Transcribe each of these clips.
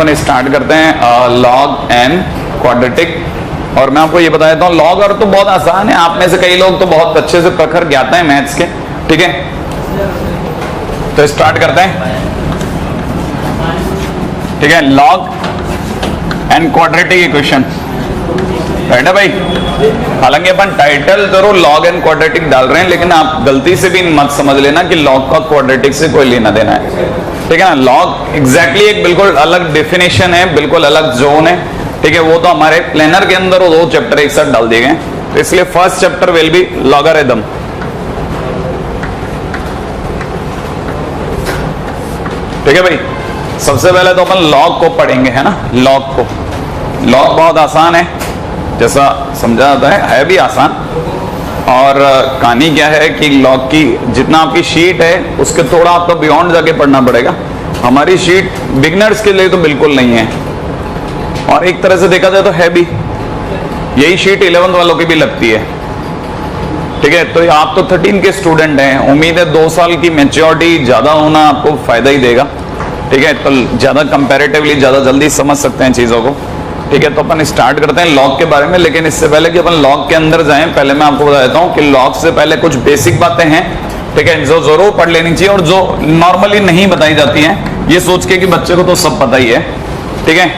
अपन start करते हैं log n quadratic. और मैं आपको ये बता देता हूँ, लॉग और तो बहुत आसान है, आप में से कई लोग तो बहुत अच्छे से प्रखर ज्ञाता है मैथ्स के, ठीक है। तो स्टार्ट करते हैं, ठीक है। Log n quadratic equation, right है भाई। हालांकि अपन टाइटल जरूर लॉग एन क्वाड्रेटिक डाल रहे हैं, लेकिन आप गलती से भी मत समझ लेना कि लॉग का क्वाड्रेटिक से कोई लेना देना है, ठीक है ना। लॉग एग्जैक्टली एक बिल्कुल अलग डेफिनेशन है, बिल्कुल अलग जोन है, ठीक है। वो तो हमारे प्लानर के अंदर वो दो चैप्टर एक साथ डाल दिए गए, तो इसलिए first chapter will be logarithm, ठीक है भाई। सबसे पहले तो अपन लॉग को पढ़ेंगे, है ना। लॉग को, लॉग बहुत आसान है जैसा समझा जाता है भी आसान। और कहानी क्या है कि लॉग की जितना आपकी शीट है उसके थोड़ा आपको बियॉन्ड जाके पढ़ना पड़ेगा। हमारी शीट बिगनर्स के लिए तो बिल्कुल नहीं है, और एक तरह से देखा जाए तो है भी। यही शीट 11th वालों की भी लगती है, ठीक है। तो आप तो 13 के स्टूडेंट हैं, उम्मीद है 2 साल की मैच्योरिटी ज्यादा होना आपको फायदा ही देगा, ठीक है। तो ज्यादा कंपैरेटिवली ज्यादा जल्दी समझ सकते हैं चीजों को, ठीक है। तो अपन स्टार्ट करते हैं लॉग के बारे में, लेकिन इससे पहले कि अपन लॉग के अंदर जाएं, पहले मैं आपको बता देता हूं कि लॉग से पहले कुछ बेसिक बातें हैं, ठीक है, जो जरूर पढ़ लेनी चाहिए और जो नॉर्मली नहीं बताई जाती हैं, ये सोच के कि बच्चे को तो सब पता ही है, ठीक है।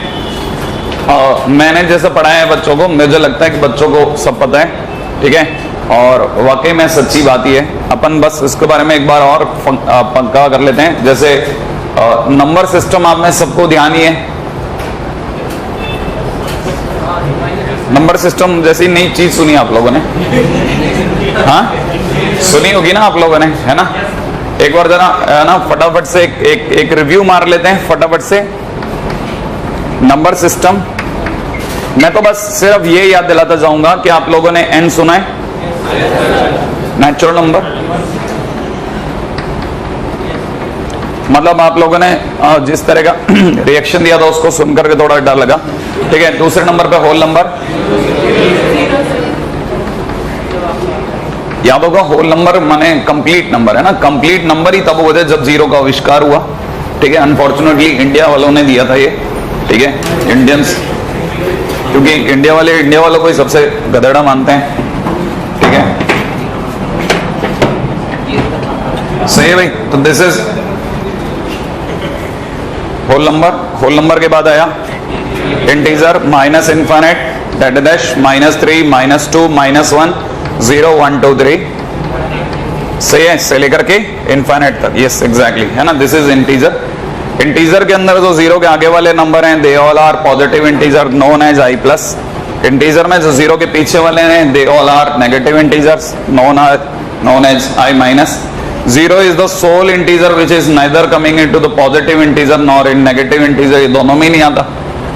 मैंने जैसे पढ़ाया है बच्चों को, मुझे लगता है कि बच्चों को सब पता है, ठीक है। और वाकई में सच्ची बात ही है। अपन बस इसके बारे में एक बार और पक्का कर लेते हैं। जैसे नंबर सिस्टम आप में सबको ध्यान ही है, नंबर सिस्टम जैसी नई चीज सुनी आप लोगों ने, हाँ सुनी होगी ना आप लोगों ने, है ना। एक बार जरा है ना फटाफट से एक रिव्यू मार लेते हैं फटाफट से। नंबर सिस्टम, मैं तो बस सिर्फ ये याद दिलाता जाऊंगा कि आप लोगों ने एन सुना है, नेचुरल नंबर। मतलब आप लोगों ने जिस तरह का रिएक्शन दिया था उसको सुनकर के थोड़ा डर लगा, ठीक है। दूसरे नंबर पे होल नंबर, याद होगा होल नंबर माने कंप्लीट नंबर, है ना। कंप्लीट नंबर ही तब हुए थे जब जीरो का आविष्कार हुआ, ठीक है। अनफॉर्चुनेटली इंडिया वालों ने दिया था ये, ठीक है, इंडियंस, क्योंकि इंडिया वालों को ही सबसे गधेड़ा मानते हैं, ठीक है। सही है भाई। तो this is whole number. Whole number के बाद आया integer, minus infinite, that dash, -3, -2, -1, 0, 1, 2, 3, सही है, से लेकर के इनफाइनाइट तक, यस एग्जैक्टली, है ना। This is integer. इंटीजर के अंदर जो जीरो के आगे वाले नंबर हैं, they all are positive integer known as i plus. Integer में जो जीरो के पीछे वाले हैं, they all are negative integers known as i minus. Zero is the sole integer which is neither coming into the positive integer nor in negative integer, ये दोनों में ही नहीं आता,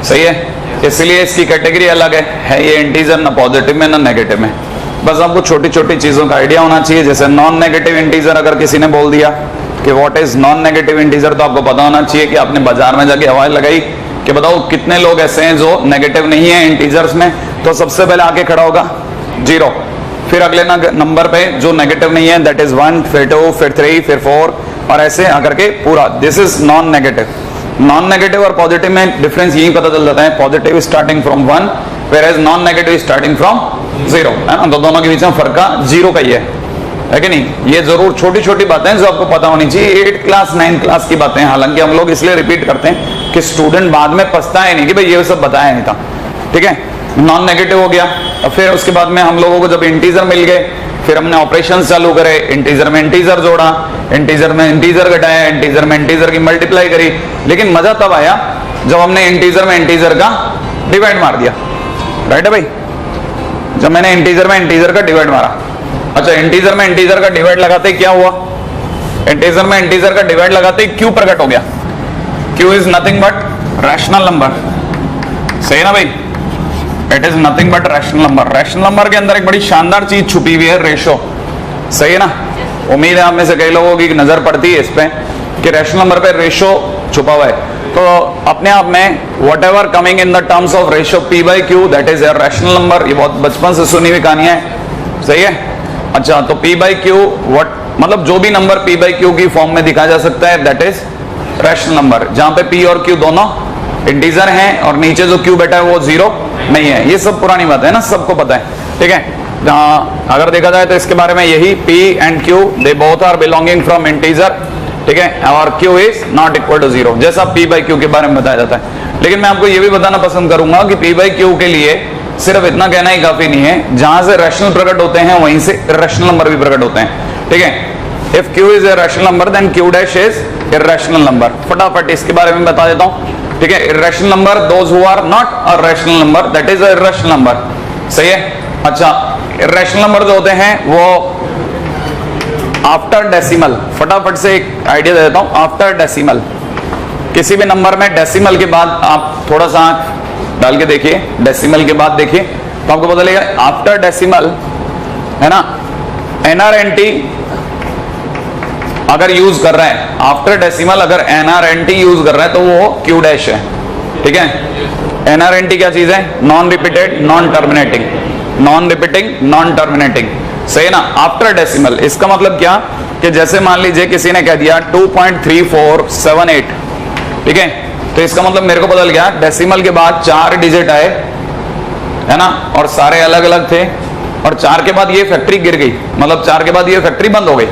सही है। इसलिए इसकी कैटेगरी अलग है ये इंटीजर ना पॉजिटिव में ना नेगेटिव में। बस आपको छोटी छोटी चीजों का आइडिया होना चाहिए। जैसे नॉन नेगेटिव इंटीजर अगर किसी ने बोल दिया कि what is non negative integer, तो आपको पता होना चाहिए कि आपने बाजार में जाके आवाज लगाई कि बताओ कितने लोग ऐसे हैं जो नेगेटिव नहीं है इंटीजर्स में, तो सबसे पहले आके खड़ा होगा जीरो, फिर अगले नंबर पे जो नेगेटिव नहीं है दैट इज 1, फिर 2, फिर 3, फिर 4, और ऐसे आकर के पूरा। This is non negative. Non negative और पॉजिटिव में डिफरेंस यही पता चल जाता है, positive starting from 1 whereas non negative starting from 0, है ना। तो दोनों के बीच में फर्क का जीरो का ही है कि नहीं। ये जरूर छोटी छोटी बातें जो आपको पता होनी चाहिए, 8th क्लास 9th क्लास की बातें। हालांकि हम लोग इसलिए रिपीट करते हैं कि स्टूडेंट बाद में पछताए नहीं कि भाई ये सब बताया नहीं था, ठीक है। नॉन नेगेटिव हो गया, और फिर उसके बाद में हम लोगों को जब इंटीजर मिल गए, फिर हमने ऑपरेशंस चालू करे, इंटीजर में इंटीजर जोड़ा, इंटीजर में इंटीजर घटाया, इंटीजर में इंटीजर की मल्टीप्लाई करी। लेकिन मजा तब आया जब हमने इंटीजर में इंटीजर का डिवाइड मार दिया, राइट है भाई। जब मैंने इंटीजर में इंटीजर का डिवाइड मारा, अच्छा इंटीजर में इंटीजर का डिवाइड लगाते क्या हुआ, इंटीजर में इंटीजर का डिवाइड लगाते क्यू प्रकट हो गया। Q is nothing but rational number, सही ना भाई। It is nothing but rational number. Rational number के अंदर एक बड़ी शानदार चीज छुपी हुई है, रेशो, सही है ना। उम्मीद है आप में से कई लोगों की नजर पड़ती है इस पे कि रैशनल नंबर पे रेशो छुपा हुआ है। तो अपने आप में what ever coming in the terms of ratio p by q that is a rational number. ये बहुत बचपन से सुनी हुई कहानी है, सही है। अच्छा तो p by q वट मतलब जो भी नंबर p by q की फॉर्म में दिखाया जा सकता है दैट इज रैशनल नंबर, जहां पे p और q दोनों इंटीजर है और नीचे जो क्यू बैठा है वो 0 नहीं है। ये सब पुरानी बात है ना, सबको पता है, ठीक है। अगर देखा जाए तो इसके बारे में यही P and Q they both are belonging from integer, ठीक है, और Q is not equal to 0, जैसा P बाई Q के बारे में बताया जाता है। लेकिन मैं आपको ये भी बताना पसंद करूंगा कि P बाई Q के लिए सिर्फ इतना कहना ही काफी नहीं है, जहां से रैशनल प्रकट होते हैं वहीं से इर्रेशनल नंबर भी प्रकट होते हैं, ठीक है। If Q is a rational number then Q dash is irrational number. फटाफट इसके बारे में बता देता हूं, ठीक है। Irrational number those who are not a rational number, that is a irrational number, सही है। अच्छा, इर्रेशनल नंबर जो होते हैं वो आफ्टर डेसिमल, फटाफट से एक आइडिया दे देता हूं। आफ्टर डेसिमल, किसी भी नंबर में डेसिमल के बाद आप थोड़ा सा आंख डाल के देखिए, डेसिमल के बाद देखिए तो आपको पता लगेगा आफ्टर डेसिमल, है ना, एनआरएनटी अगर यूज कर रहा है, आफ्टर डेसिमल अगर एनआरएनटी यूज कर रहा है तो वो क्यू डैश है, ठीक है। एनआरएनटी क्या चीज है? Non repeated non terminating, non repeating non terminating, सही ना। आफ्टर डेसिमल इसका मतलब क्या कि जैसे मान लीजिए किसी ने कह दिया 2.3478, ठीक है, तो इसका मतलब मेरे को बदल गया डेसिमल के बाद 4 डिजिट आए, है ना, और सारे अलग अलग थे, और 4 के बाद ये फैक्ट्री गिर गई, मतलब 4 के बाद ये फैक्ट्री बंद हो गई।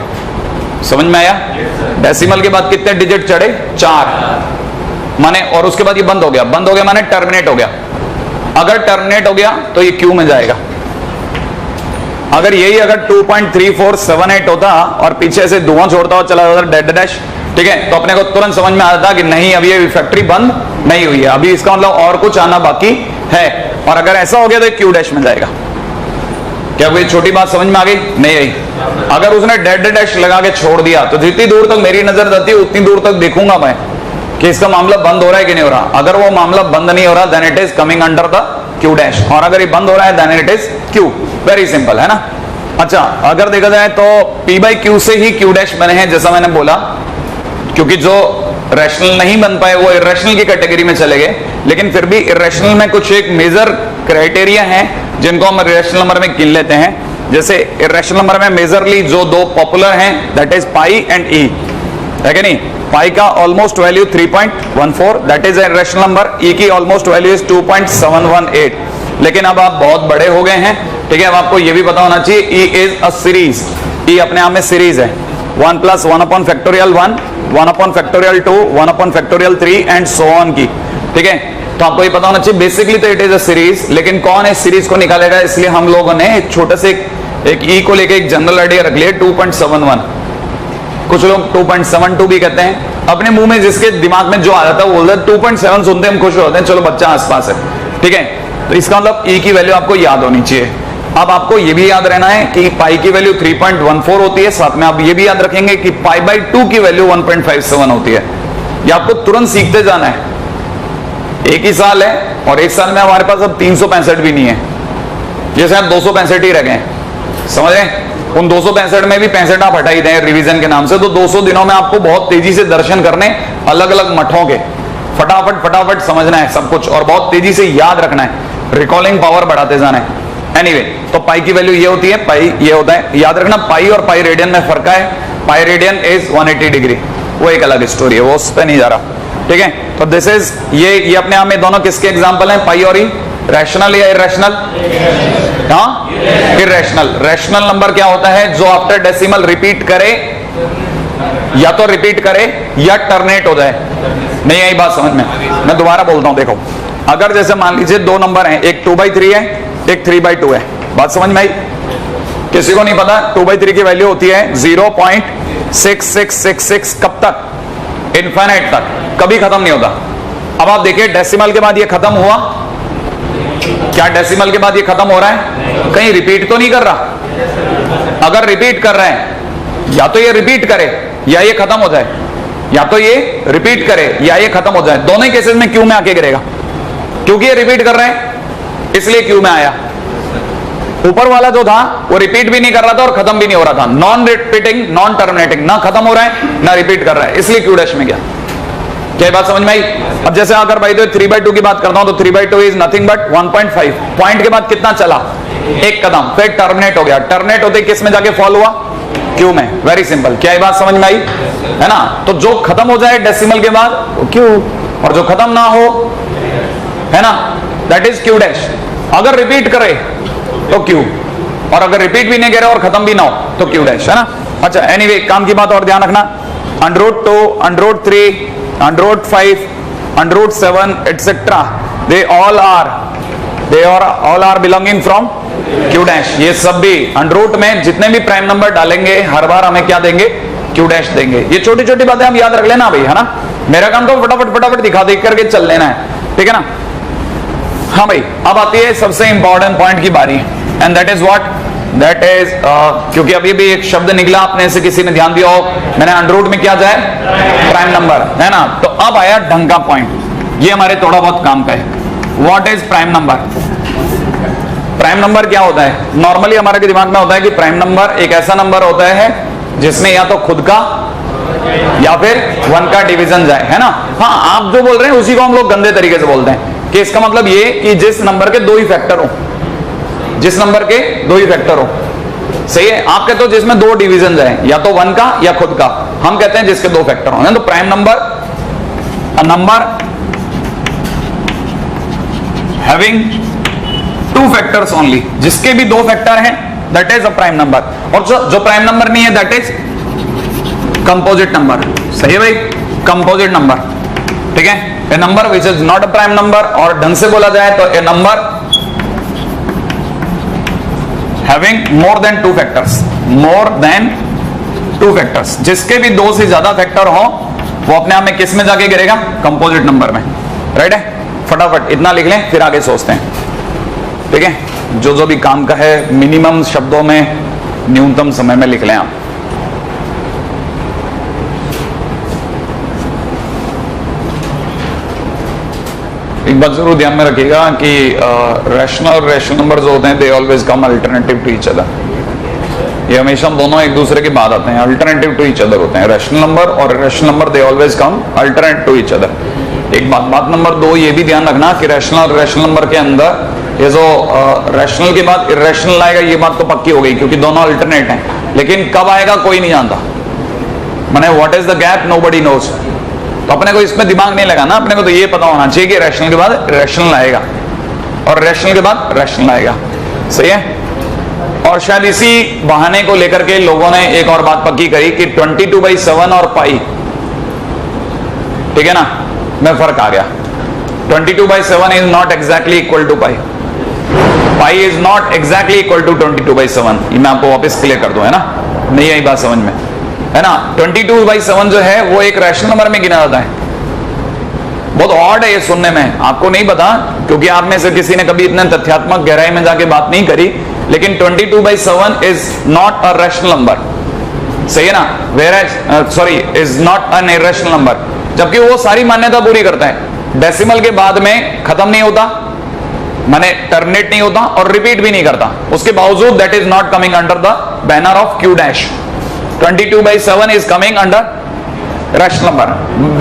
समझ में आया? डेसिमल के बाद कितने डिजिट चढ़े? 4 माने, और उसके बाद ये बंद हो गया, बंद हो गया माने टर्मिनेट हो गया। अगर टर्मिनेट हो गया तो ये क्यू में जाएगा। अगर यही अगर 2.3478 होता और पीछे से धुआं छोड़ता हुआ चला जाता डेड डैश, ठीक है, तो अपने को तुरंत समझ में आता कि नहीं अभी ये फैक्ट्री बंद नहीं हुई है, अभी इसका मतलब और कुछ आना बाकी है। और अगर ऐसा हो गया तो क्यू डैश में जाएगा। क्या कोई छोटी बात समझ में आ गई? नहीं आई। अगर उसने डेड डैश लगा के छोड़ दिया तो जितनी दूर तक मेरी नजर जाती है उतनी दूर तक देखूंगा मैं कि इसका मामला बंद हो रहा है कि नहीं हो रहा। अगर वो मामला बंद नहीं हो रहा then it is coming under the Q dash, और अगर ये बंद हो रहा है then it is Q. Very simple, है ना। अच्छा, अगर देखा जाए तो P बाई Q से ही क्यू डैश बने हैं, जैसा मैंने बोला, क्योंकि जो रैशनल नहीं बन पाए वो इर्रेशनल की कैटेगरी में चले गए। लेकिन फिर भी इर्रेशनल में कुछ एक मेजर क्राइटेरिया है जिनको हम इर्रेशनल नंबर में गिन लेते हैं। जैसे इर्रेशनल नंबर में मेजरली जो दो पॉपुलर हैं that is pi and e, है कि नहीं। पाई का almost value 3.14 that is irrational number, e की ऑलमोस्ट वैल्यू इज 2.718। लेकिन अब आप बहुत बड़े हो गए हैं, ठीक है, अब आपको ये भी पता होना चाहिए ई इज अ सीरीज, ई अपने आप में सीरीज है। 1 + 1 upon factorial 1, 1 upon factorial 2, 1 upon factorial 3 and so on की, ठीक है। तो आपको ये पता होना चाहिए बेसिकली तो इट इज अ सीरीज। लेकिन कौन इस सीरीज को निकालेगा, इसलिए हम लोगों ने एक छोटे से एक ई को लेके एक जनरल आइडिया रख लिया 2.71, कुछ लोग 2.72 भी कहते हैं। अपने मुंह में जिसके दिमाग में जो आ जाता है वो बोलता है 2.7 सुनते हम खुश होते हैं, चलो बच्चा आसपास है, ठीक है। तो इसका मतलब ई की वैल्यू आपको याद होनी चाहिए। अब आपको ये भी याद रहना है कि पाई की वैल्यू 3.14 होती है, साथ में आप ये भी याद रखेंगे कि पाई बाई 2 की वैल्यू 1.57 होती है। ये आपको तुरंत सीखते जाना है। एक ही साल है और एक साल में हमारे पास अब 365 भी नहीं है, जैसे आप 265 ही रह गए, समझ रहे हैं। उन 265 में भी 65 आप हटा ही दें रिवीजन के नाम से, तो 200 दिनों में आपको बहुत तेजी से दर्शन करने अलग अलग मठों के, फटाफट फटाफट समझना है सब कुछ और बहुत तेजी से याद रखना है, रिकॉलिंग पावर बढ़ाते जाना है। एनीवे, तो पाई की वैल्यू ये होती है, पाई ये होता है, याद रखना। पाई और पाई रेडियन में फर्क है। पाई रेडियन इज 180 डिग्री, वो एक अलग स्टोरी है, वो उस पर नहीं जा रहा, ठीक है। तो दिस इज ये अपने आप में दोनों किसके एग्जांपल हैं, पाई और ई। रैशनल या इर्रेशनल? हाँ, इर्रेशनल। रैशनल नंबर क्या होता है, जो आफ्टर डेसिमल रिपीट करे, या तो रिपीट करे या टर्मिनेट हो जाए। नहीं आई बात समझ में? मैं दोबारा बोलता हूं, देखो, अगर जैसे मान लीजिए दो नंबर हैं, एक 2/3 है, एक 3/2 है, बात समझ में आई? किसी को नहीं पता 2/3 की वैल्यू होती है 0.6666 कब तक? इनफाइनाइट तक, कभी खत्म नहीं होता। अब आप देखिए डेसिमल के बाद ये खत्म हुआ क्या? डेसिमल के बाद ये खत्म हो रहा है? कहीं रिपीट तो नहीं कर रहा। अगर रिपीट कर रहे हैं, या तो ये रिपीट करे या ये खत्म हो जाए, या तो ये रिपीट करे या ये खत्म हो जाए। दोनों ही केसेस में क्यू में आके गिरेगा, क्योंकि ये रिपीट कर रहे हैं इसलिए क्यू में आया। ऊपर वाला जो था वो रिपीट भी नहीं कर रहा था और खत्म भी नहीं हो रहा था, नॉन रिपीटिंग नॉन टर्मिनेटिंग, ना खत्म हो रहा है ना रिपीट कर रहा है, इसलिए क्यू डैश में गया। क्या बात समझ में आई? अब जैसे अगर भाई तो 3/2 की बात करता हूं तो 3/2 इज नथिंग बट 1.5 पॉइंट के बाद कितना चला? एक कदम, फिर टर्मिनेट हो गया। टर्मिनेट होते किस में जाके फॉल हुआ? क्यू में। Very simple. क्या ये बात समझ में आई? है ना। तो जो खत्म हो जाए डेसिमल के बाद क्यू, और जो खत्म ना हो, है ना, दैट इज क्यू डैश। अगर रिपीट करे तो क्यू, और अगर रिपीट भी नहीं करे और खत्म भी ना हो तो क्यू डैश, है ना। अच्छा, एनीवे काम की बात और ध्यान रखना, √2, √3, √5, √7 etcetera, they all are belonging from Q dash. ये सब भी √, में जितने भी प्राइम नंबर डालेंगे हर बार हमें क्या देंगे, क्यू डैश देंगे। ये छोटी छोटी बातें हम याद रख लेना भाई, है ना। मेरा काम तो फटाफट दिखा देख करके चल लेना है, ठीक है ना। हाँ भाई, अब आती है सबसे इंपॉर्टेंट पॉइंट की बारी, and that is what, that is क्योंकि अभी भी एक शब्द निकला आपने से किसी ने ध्यान दिया हो, मैंने √, में क्या जाए, प्राइम नंबर, है ना। तो अब आया ढंग का पॉइंट, ये हमारे थोड़ा बहुत काम का है। What is prime number? Prime number क्या होता है? नॉर्मली हमारे के दिमाग में होता है कि प्राइम नंबर एक ऐसा नंबर होता है जिसमें या तो खुद का या फिर 1 का डिवीजन जाए, है ना। हाँ, आप जो बोल रहे हैं उसी को हम लोग गंदे तरीके से बोलते हैं कि इसका मतलब ये कि जिस नंबर के 2 ही फैक्टर हो, जिस नंबर के 2 ही फैक्टर हो, सही है। आप कहते हो जिसमें 2 डिवीजन जाए, या तो 1 का या खुद का, हम कहते हैं जिसके 2 फैक्टर हो। तो prime number, a number having 2 factors only, जिसके भी 2 फैक्टर हैं, that is a prime number. और जो प्राइम नंबर नहीं है, दैट इज कंपोजिट नंबर, सही है भाई, कंपोजिट नंबर, ठीक है। A number which is not a prime number, और ढंग से बोला जाए तो a number having more than 2 factors, more than 2 factors, जिसके भी 2 से ज्यादा फैक्टर हो वो अपने आप में किस में जाके गिरेगा, कंपोजिट नंबर में, राइट है। फटाफट इतना लिख लें, फिर आगे सोचते हैं, ठीक है। जो भी काम का है मिनिमम शब्दों में न्यूनतम समय में लिख लें आप। एक बात जरूर ध्यान में रखिएगा कि रैशनल नंबर जो होते हैं, they always come alternative to each other. ये हमेशा दोनों एक दूसरे के बाद आते हैं, अल्टरनेटिव टू ईच अदर होते हैं। रैशनल नंबर और irrational number, they always come alternate to each other. एक बात नंबर 2 ये भी ध्यान रखना कि रैशनल नंबर के अंदर ये जो रैशनल के बाद इरेशनल आएगा, ये बात तो पक्की हो गई क्योंकि दोनों अल्टरनेट हैं, लेकिन कब आएगा कोई नहीं जानता। माने what is the gap, nobody knows. तो अपने को इसमें दिमाग नहीं लगाना, अपने को तो ये पता होना चाहिए कि रैशनल के बाद रैशनल आएगा और रैशनल के बाद रैशनल आएगा, सही है। और शायद इसी बहाने को लेकर के लोगों ने एक और बात पक्की करी कि 22/7 और पाई, ठीक है ना, में फर्क आ गया। 22/7 is not exactly equal to pi, pi is not exactly equal to 22/7। ये मैं आपको वापस क्लियर कर दूं, है ना, नहीं आई बात समझ में, है ना। 22/7 जो है वो एक रैशनल नंबर में गिना जाता है। बहुत ऑड है ये सुनने में, आपको नहीं पता क्योंकि आप में से किसी ने कभी इतने तथ्यात्मक गहराई में जाके बात नहीं करी, लेकिन 22/7 is not a rational number, सही है ना, where sorry is not an irrational number, जबकि वो सारी मान्यता पूरी करता है। डेसिमल के बाद में खत्म नहीं होता, माने टर्मिनेट नहीं होता और रिपीट भी नहीं करता, उसके बावजूद that is not coming under the banner of Q dash. 22/7 is coming under rational number,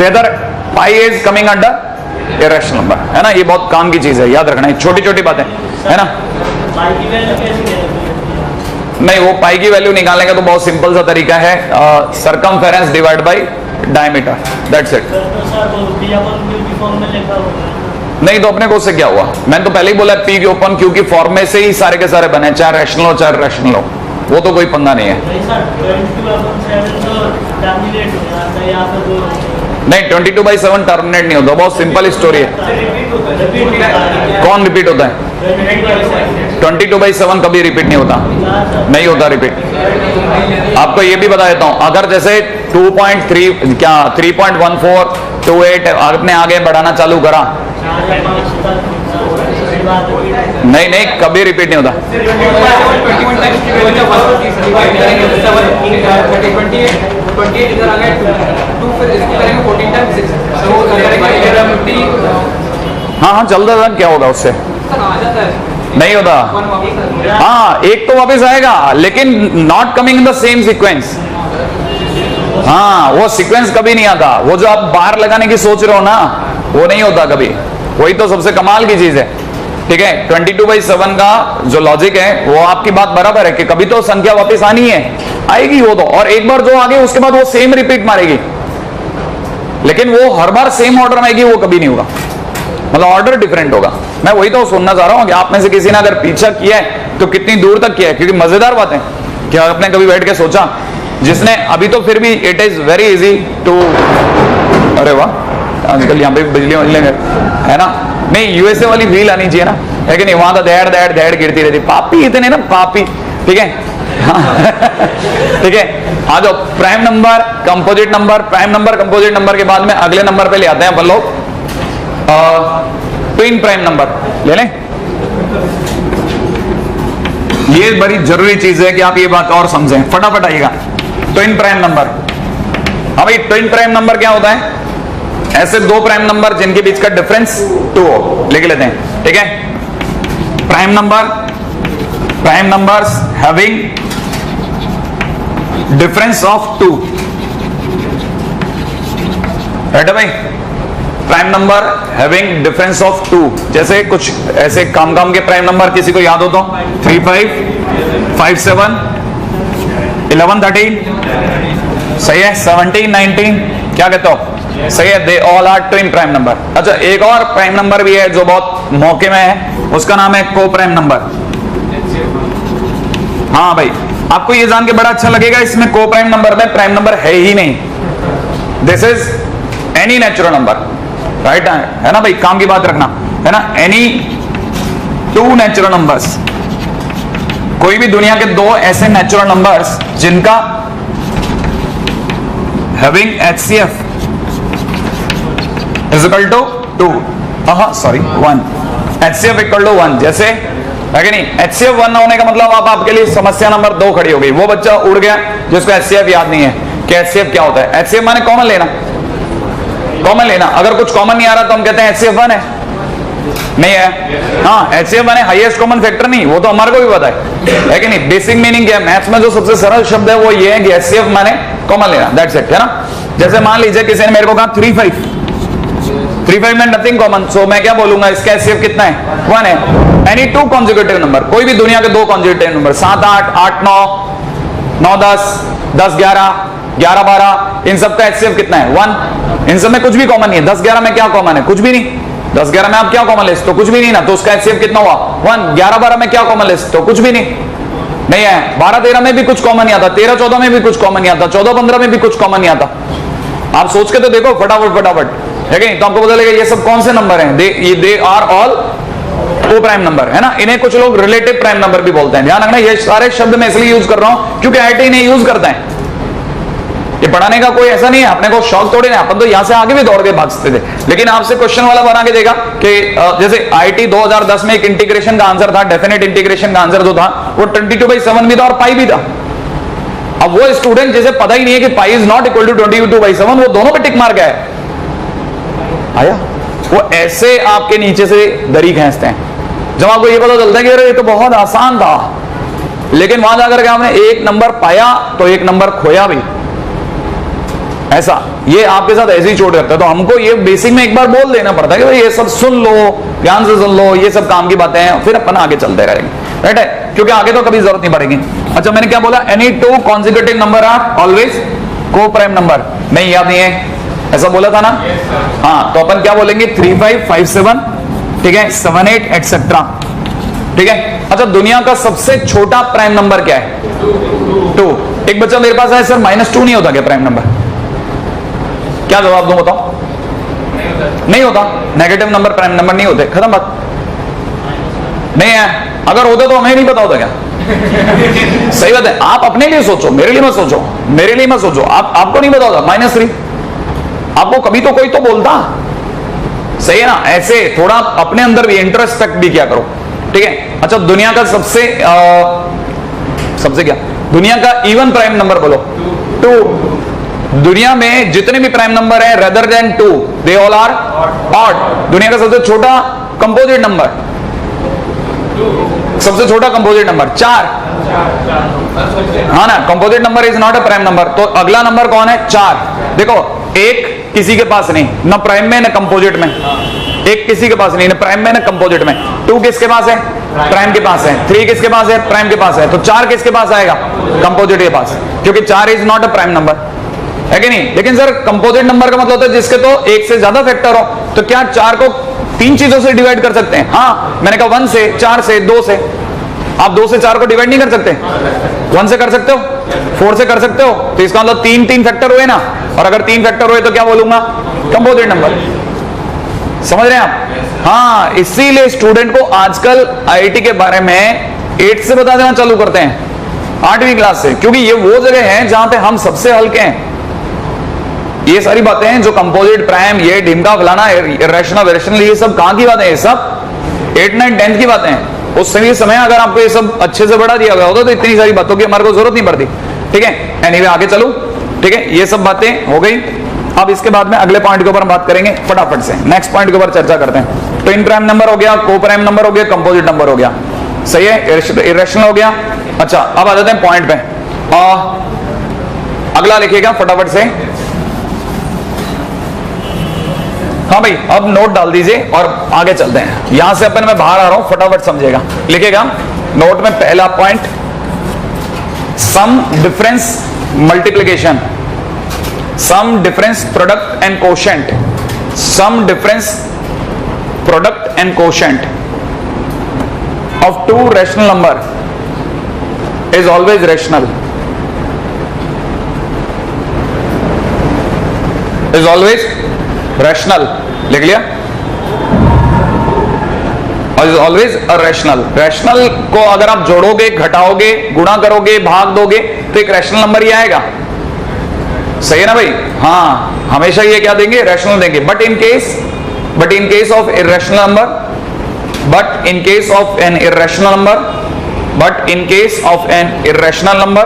whether pi is coming under irrational number, है ना। ये बहुत काम की चीज है, याद रखना है, छोटी छोटी बातें, है ना। नहीं, वो पाई की वैल्यू निकालने का तो बहुत सिंपल सा तरीका है, circumference divide by diameter, that's it. नहीं तो अपने को उससे क्या हुआ, मैंने तो पहले ही बोला पी के ओपन क्यू की फॉर्म में से ही सारे के सारे बने, चाहे रैशनल हो चाहे रैशनल हो, वो तो कोई पंगा नहीं है। नहीं, 22/7 टर्मिनेट नहीं होता, बहुत सिंपल स्टोरी है। कौन रिपीट होता है? 22/7 कभी रिपीट नहीं होता, नहीं होता रिपीट। आपको ये भी बता देता हूं, अगर जैसे 2.3 क्या 3.1428 आपने आगे बढ़ाना चालू करा, नहीं नहीं कभी रिपीट नहीं होता। हाँ हाँ चलता था, क्या होगा उससे, नहीं होता। हाँ एक तो वापस आएगा लेकिन not coming in the same sequence. हाँ वो सीक्वेंस कभी नहीं आता, वो जो आप बार लगाने की सोच रहे हो ना वो नहीं होता कभी, वही तो सबसे कमाल की चीज है, ठीक है। 22/7 का जो लॉजिक है वो आपकी बात बराबर है कि कभी तो संख्या वापस आनी है, आएगी वो तो, और एक बार जो आ गई उसके बाद वो सेम रिपीट मारेगी, लेकिन वो हर बार सेम ऑर्डर में आएगी वो कभी नहीं होगा, मतलब ऑर्डर डिफरेंट होगा। मैं वही तो सुनना चाह रहा हूं कि आप में से किसी ने अगर पीछा किया है तो कितनी दूर तक किया है, क्योंकि मजेदार बात है कि आपने कभी बैठ के सोचा, जिसने अभी तो फिर भी it is very easy to, अरे वाह आजकल यहाँ पे बिजली है ना, नहीं यूएसए वाली फील आनी चाहिए ना, है कि नहीं, वहां तो दैड़ दैड़ दैड़ गिरती रहती, पापी इतने ना पापी, ठीक है ठीक है। आ जाओ prime number composite number, prime number composite number के बाद में अगले नंबर पे ले आते हैं अपन लोग ट्विन प्राइम नंबर ले लें। ये बड़ी जरूरी चीज है कि आप ये बात और समझें, फटाफट आइएगा। ट्विन प्राइम नंबर, हाँ भाई ट्विन प्राइम नंबर क्या होता है? ऐसे दो प्राइम नंबर जिनके बीच का डिफरेंस 2 हो, लिख लेते हैं, ठीक है। Prime number, prime numbers having difference of 2, right है भाई। Prime number having difference of 2, जैसे कुछ ऐसे काम के प्राइम नंबर किसी को याद हो तो 3, 5, 5, 7, 11, 13, सही है, 17, 19, क्या कहते हो, सही है, they all are twin prime number. अच्छा एक और प्राइम नंबर भी है जो बहुत मौके में है, उसका नाम है को प्राइम नंबर। हाँ भाई आपको ये जान के बड़ा अच्छा लगेगा, इसमें को प्राइम नंबर में प्राइम नंबर है ही नहीं, this is any natural number, right है ना भाई, काम की बात रखना है ना, एनी 2 नेचुरल नंबर्स, कोई भी दुनिया के 2 ऐसे नेचुरल नंबर्स जिनका having HCF is equal to 2, sorry 1, HCF equal to 1, जैसे है कि नहीं, HCF 1 होने का मतलब आप आपके लिए समस्या नंबर 2 खड़ी हो गई, वो बच्चा उड़ गया जिसको HCF याद नहीं है कि HCF क्या होता है। HCF माने कॉमन लेना, कॉमन लेना, अगर कुछ कॉमन नहीं आ रहा तो हम कहते हैं HCF 1 है, नहीं है, हाँ HCF माने हाईएस्ट कॉमन फैक्टर नहीं, वो तो हमारे को भी पता है कि नहीं। बेसिक मीनिंग क्या है मैथ्स में, जो सबसे सरल शब्द है वो ये है कि HCF माने कॉमन लेना, दैट्स इट, है ना। जैसे मान लीजिए किसी ने मेरे को कहा 3, 5, 3, 5 में नथिंग कॉमन, सो मैं क्या बोलूंगा, इसका HCF कितना है, 1 है। एनी 2 कॉन्जिक्यूटिव नंबर, कोई भी दुनिया के 2 कॉन्जिक्यूटिव नंबर, 7, 8, 8, 9, 9, 10, 10, 11, 11, 12, इन सब का HCF कितना है, 1। इन सब में कुछ भी कॉमन नहीं है। 10, 11 में क्या कॉमन है, कुछ भी नहीं। 10, 11 में आप क्या कॉमन ले सकते हो, कुछ भी नहीं ना, तो उसका HCF कितना हुआ, 1। 11, 12 में क्या कॉमन ले सकते हो, कुछ भी नहीं है। 12, 13 में भी कुछ कॉमन नहीं आता, 13, 14 में भी कुछ कॉमन नहीं आता, 14, 15 में भी कुछ कॉमन नहीं आता। आप सोच के तो देखो फटाफट, है कि नहीं, तो आपको पता लगेगा ये सब कौन से नंबर हैं, दे आर ऑल को प्राइम नंबर, है ना। इन्हें कुछ लोग रिलेटिव प्राइम नंबर भी बोलते हैं, ध्यान रखना, ये सारे शब्द मैं इसलिए यूज कर रहा हूं क्योंकि IIT इन्हें यूज करता है। ये पढ़ाने का कोई ऐसा नहीं है, अपने को शौक थोड़े ना, अपन तो यहां से आगे भी दौड़ के भागते थे, लेकिन आपसे क्वेश्चन वाला बना के देगा कि जैसे IIT 2010 में एक इंटीग्रेशन का आंसर था, डेफिनेट इंटीग्रेशन का आंसर जो था वो 22/7 भी था और पाई भी था। अब वो स्टूडेंट जैसे पता ही नहीं है कि pi is not equal to 22/7, वो दोनों पे टिक मार गया है, आया, वो ऐसे आपके नीचे से दरी खींचते हैं। जब आपको ये पता चलता है कि अरे ये तो बहुत आसान था, लेकिन वहां जाकर के आपने एक नंबर पाया तो एक नंबर खोया भी, ऐसा ये आपके साथ ऐसे ही चोट करता है। तो हमको ये बेसिक में एक बार बोल देना पड़ता है कि भाई ये सब सुन लो, ध्यान से सुन लो, ये सब काम की बातें हैं, फिर अपन आगे चलते रहेंगे, राइट है, क्योंकि आगे तो कभी जरूरत नहीं पड़ेगी। अच्छा मैंने क्या बोला, any 2 consecutive number are always coprime number, नहीं याद नहीं है, ऐसा बोला था ना। हाँ तो अपन क्या बोलेंगे, 3, 5, 5, 7, ठीक है, 7, 8 एटसेट्रा, ठीक है। अच्छा दुनिया का सबसे छोटा प्राइम नंबर क्या है, 2। एक बच्चा मेरे पास है, सर -2 नहीं होता क्या प्राइम नंबर, क्या जवाब दूं बताओ, नहीं होता, नेगेटिव नंबर प्राइम नंबर नहीं होते, खत्म बात, नहीं है। अगर होते तो हमें नहीं पता होता क्या सही बात है, आप अपने लिए सोचो, मेरे लिए मत सोचो, मेरे लिए मत सोचो, आपको नहीं पता होता -3, आपको कभी तो कोई तो बोलता, सही है ना। ऐसे थोड़ा अपने अंदर भी इंट्रोस्पेक्ट भी क्या करो, ठीक है। अच्छा दुनिया का सबसे क्या, दुनिया का इवन प्राइम नंबर बोलो, 2। दुनिया में जितने भी प्राइम नंबर है rather than 2 they all are odd. दुनिया का सबसे छोटा कंपोजिट नंबर, सबसे छोटा कंपोजिट नंबर 4, हाँ ना, composite number is not a prime number. तो अगला नंबर कौन है, 4। देखो एक किसी के पास नहीं, ना प्राइम में ना कंपोजिट में, एक किसी के पास नहीं, ना प्राइम में ना कंपोजिट में। 2 किसके पास है, प्राइम के पास है। 3 किसके पास है, प्राइम के पास है। तो 4 किसके पास आएगा, कंपोजिट के पास, क्योंकि 4 is not a prime number. है कि नहीं? लेकिन सर कंपोजिट नंबर का मतलब होता है जिसके तो एक से ज्यादा फैक्टर हो, तो क्या 4 को 3 चीजों से डिवाइड कर सकते हैं? हाँ, मैंने कहा 1 से, 4 से, 2 से। आप 2 से 4 को डिवाइड नहीं कर सकते? 1 से कर सकते हो, 4 से कर सकते हो, तो इसका मतलब 3 फैक्टर हुए ना, और अगर 3 फैक्टर हुए तो क्या बोलूंगा? Composite number. समझ रहे हैं आप? हाँ, इसीलिए स्टूडेंट को आजकल आईआईटी के बारे में 8 से बता देना चालू करते हैं, 8वीं क्लास से, क्योंकि ये वो जगह है जहां पे हम सबसे हल्के हैं। ये सारी बातें हैं जो कंपोजिट, प्राइम, ये ढिमका फलाना, इरेशनल वेरिएशनल, ये सब कहां की बातें हैं? ये सब 8, 9, 10 की बातें हैं। उस समय अगर आपको ये सब अच्छे से बढ़ा दिया गया होता तो इतनी सारी बातों की हमारे को जरूरत नहीं पड़ती। ठीक है, एनीवे आगे चलो। ठीक है, ये सब बातें हो गई। अब इसके बाद में अगले पॉइंट के ऊपर हम बात करेंगे फटाफट से। नेक्स्ट पॉइंट के ऊपर चर्चा करते हैं। ट्विन प्राइम नंबर हो गया, को प्राइम नंबर हो गया, कंपोजिट नंबर हो गया, सही है, इरेशनल हो गया। अच्छा, अब आ जाते हैं पॉइंट पे। अगला लिखिएगा फटाफट से। हाँ भाई, अब नोट डाल दीजिए और आगे चलते हैं। यहां से अपन मैं बाहर आ रहा हूं, फटाफट समझेगा। लिखिएगा नोट में पहला point, sum difference multiplication, sum difference product and quotient, sum difference product and quotient of 2 rational number is always rational, is always rational। लिख लिया? और is always a rational। Rational को अगर आप जोड़ोगे, घटाओगे, गुणा करोगे, भाग दोगे तो एक रैशनल नंबर ही आएगा। सही है ना भाई? हाँ, हमेशा ये क्या देंगे? रैशनल देंगे। But in case of irrational number, but in case of an irrational number, but in case of an irrational number,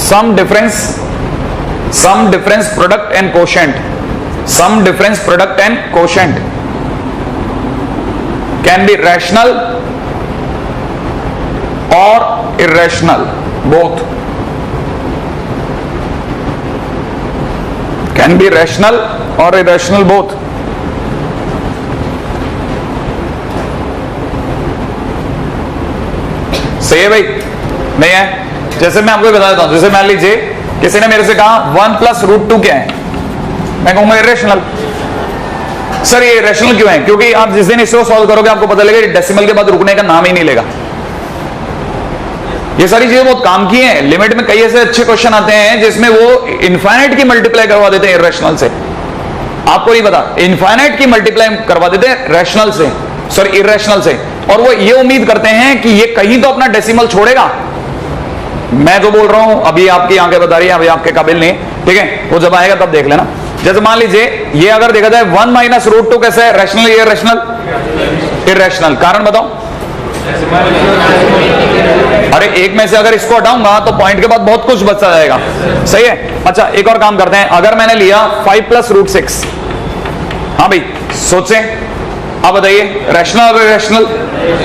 some difference product and quotient, some difference product and quotient can be rational or irrational, both can be rational or irrational, both। सही है भाई? नहीं है? जैसे मैं आपको बता देता हूं, जैसे मान लीजिए किसी ने मेरे से कहा 1 + √2 क्या है, मैं कहूंगा इरेशनल। सर ये इरेशनल क्यों है? क्योंकि आप जिस दिन इसको सॉल्व करोगे आपको पता लगेगा डेसिमल के बाद रुकने का नाम ही नहीं लेगा। ये सारी चीजें बहुत काम की हैं। लिमिट में कई ऐसे अच्छे क्वेश्चन आते हैं जिसमें वो इनफाइनाइट की मल्टीप्लाई करवा देते हैं इरेशनल से। आपको नहीं पता, इनफाइनाइट की मल्टीप्लाई करवा देते हैं रैशनल से, सॉरी इरेशनल से, और वो ये उम्मीद करते हैं कि ये कहीं तो अपना डेसिमल छोड़ेगा। मैं जो बोल रहा हूं अभी आपकी आंखें बता रही है, अभी आपके काबिल नहीं। ठीक है, वो जब आएगा तब देख लेना। जैसे मान लीजिए ये अगर देखा जाए 1 - √2 कैसा है? रैशनल या इरेशनल? इरेशनल। कारण बताओ? अरे एक में से अगर इसको हटाऊंगा तो पॉइंट के बाद बहुत कुछ बचा जाएगा। सही है? अच्छा, एक और काम करते हैं। अगर मैंने लिया 5 + √6, हाँ भाई सोचें, अब बताइए रैशनल और इरेशनल,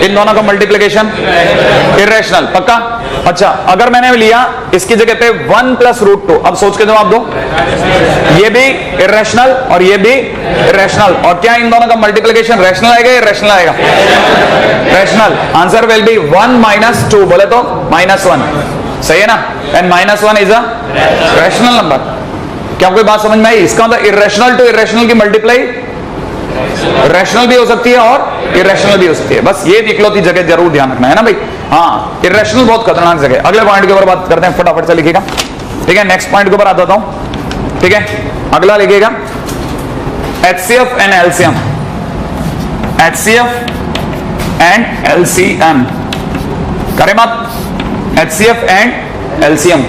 इन दोनों का मल्टीप्लिकेशन इरेशनल, पक्का? अच्छा, अगर मैंने लिया इसकी जगह पे 1 + √2, अब सोच के जवाब दो। ये भी इरेशनल और ये भी इरेशनल, और क्या इन दोनों का मल्टीप्लिकेशन रैशनल आएगा या इरेशनल आएगा? रैशनल। आंसर विल बी 1 - 2, बोले तो -1। सही है ना? And -1 is a rational number. क्या कोई बात समझ में आई? इसका मतलब इरेशनल टू इरेशनल की मल्टीप्लाई रैशनल भी हो सकती है और इरेशनल भी हो सकती है। बस ये इकलौती जगह जरूर ध्यान रखना है ना भाई। हाँ, इरेशनल बहुत खतरनाक जगह। अगले पॉइंट के ऊपर बात करते हैं, फटाफट से लिखिएगा। ठीक है, नेक्स्ट पॉइंट के ऊपर आ जाता हूं। ठीक है, अगला लिखिएगा HCF and LCM, HCF and LCM, करें बात HCF एंड LCM।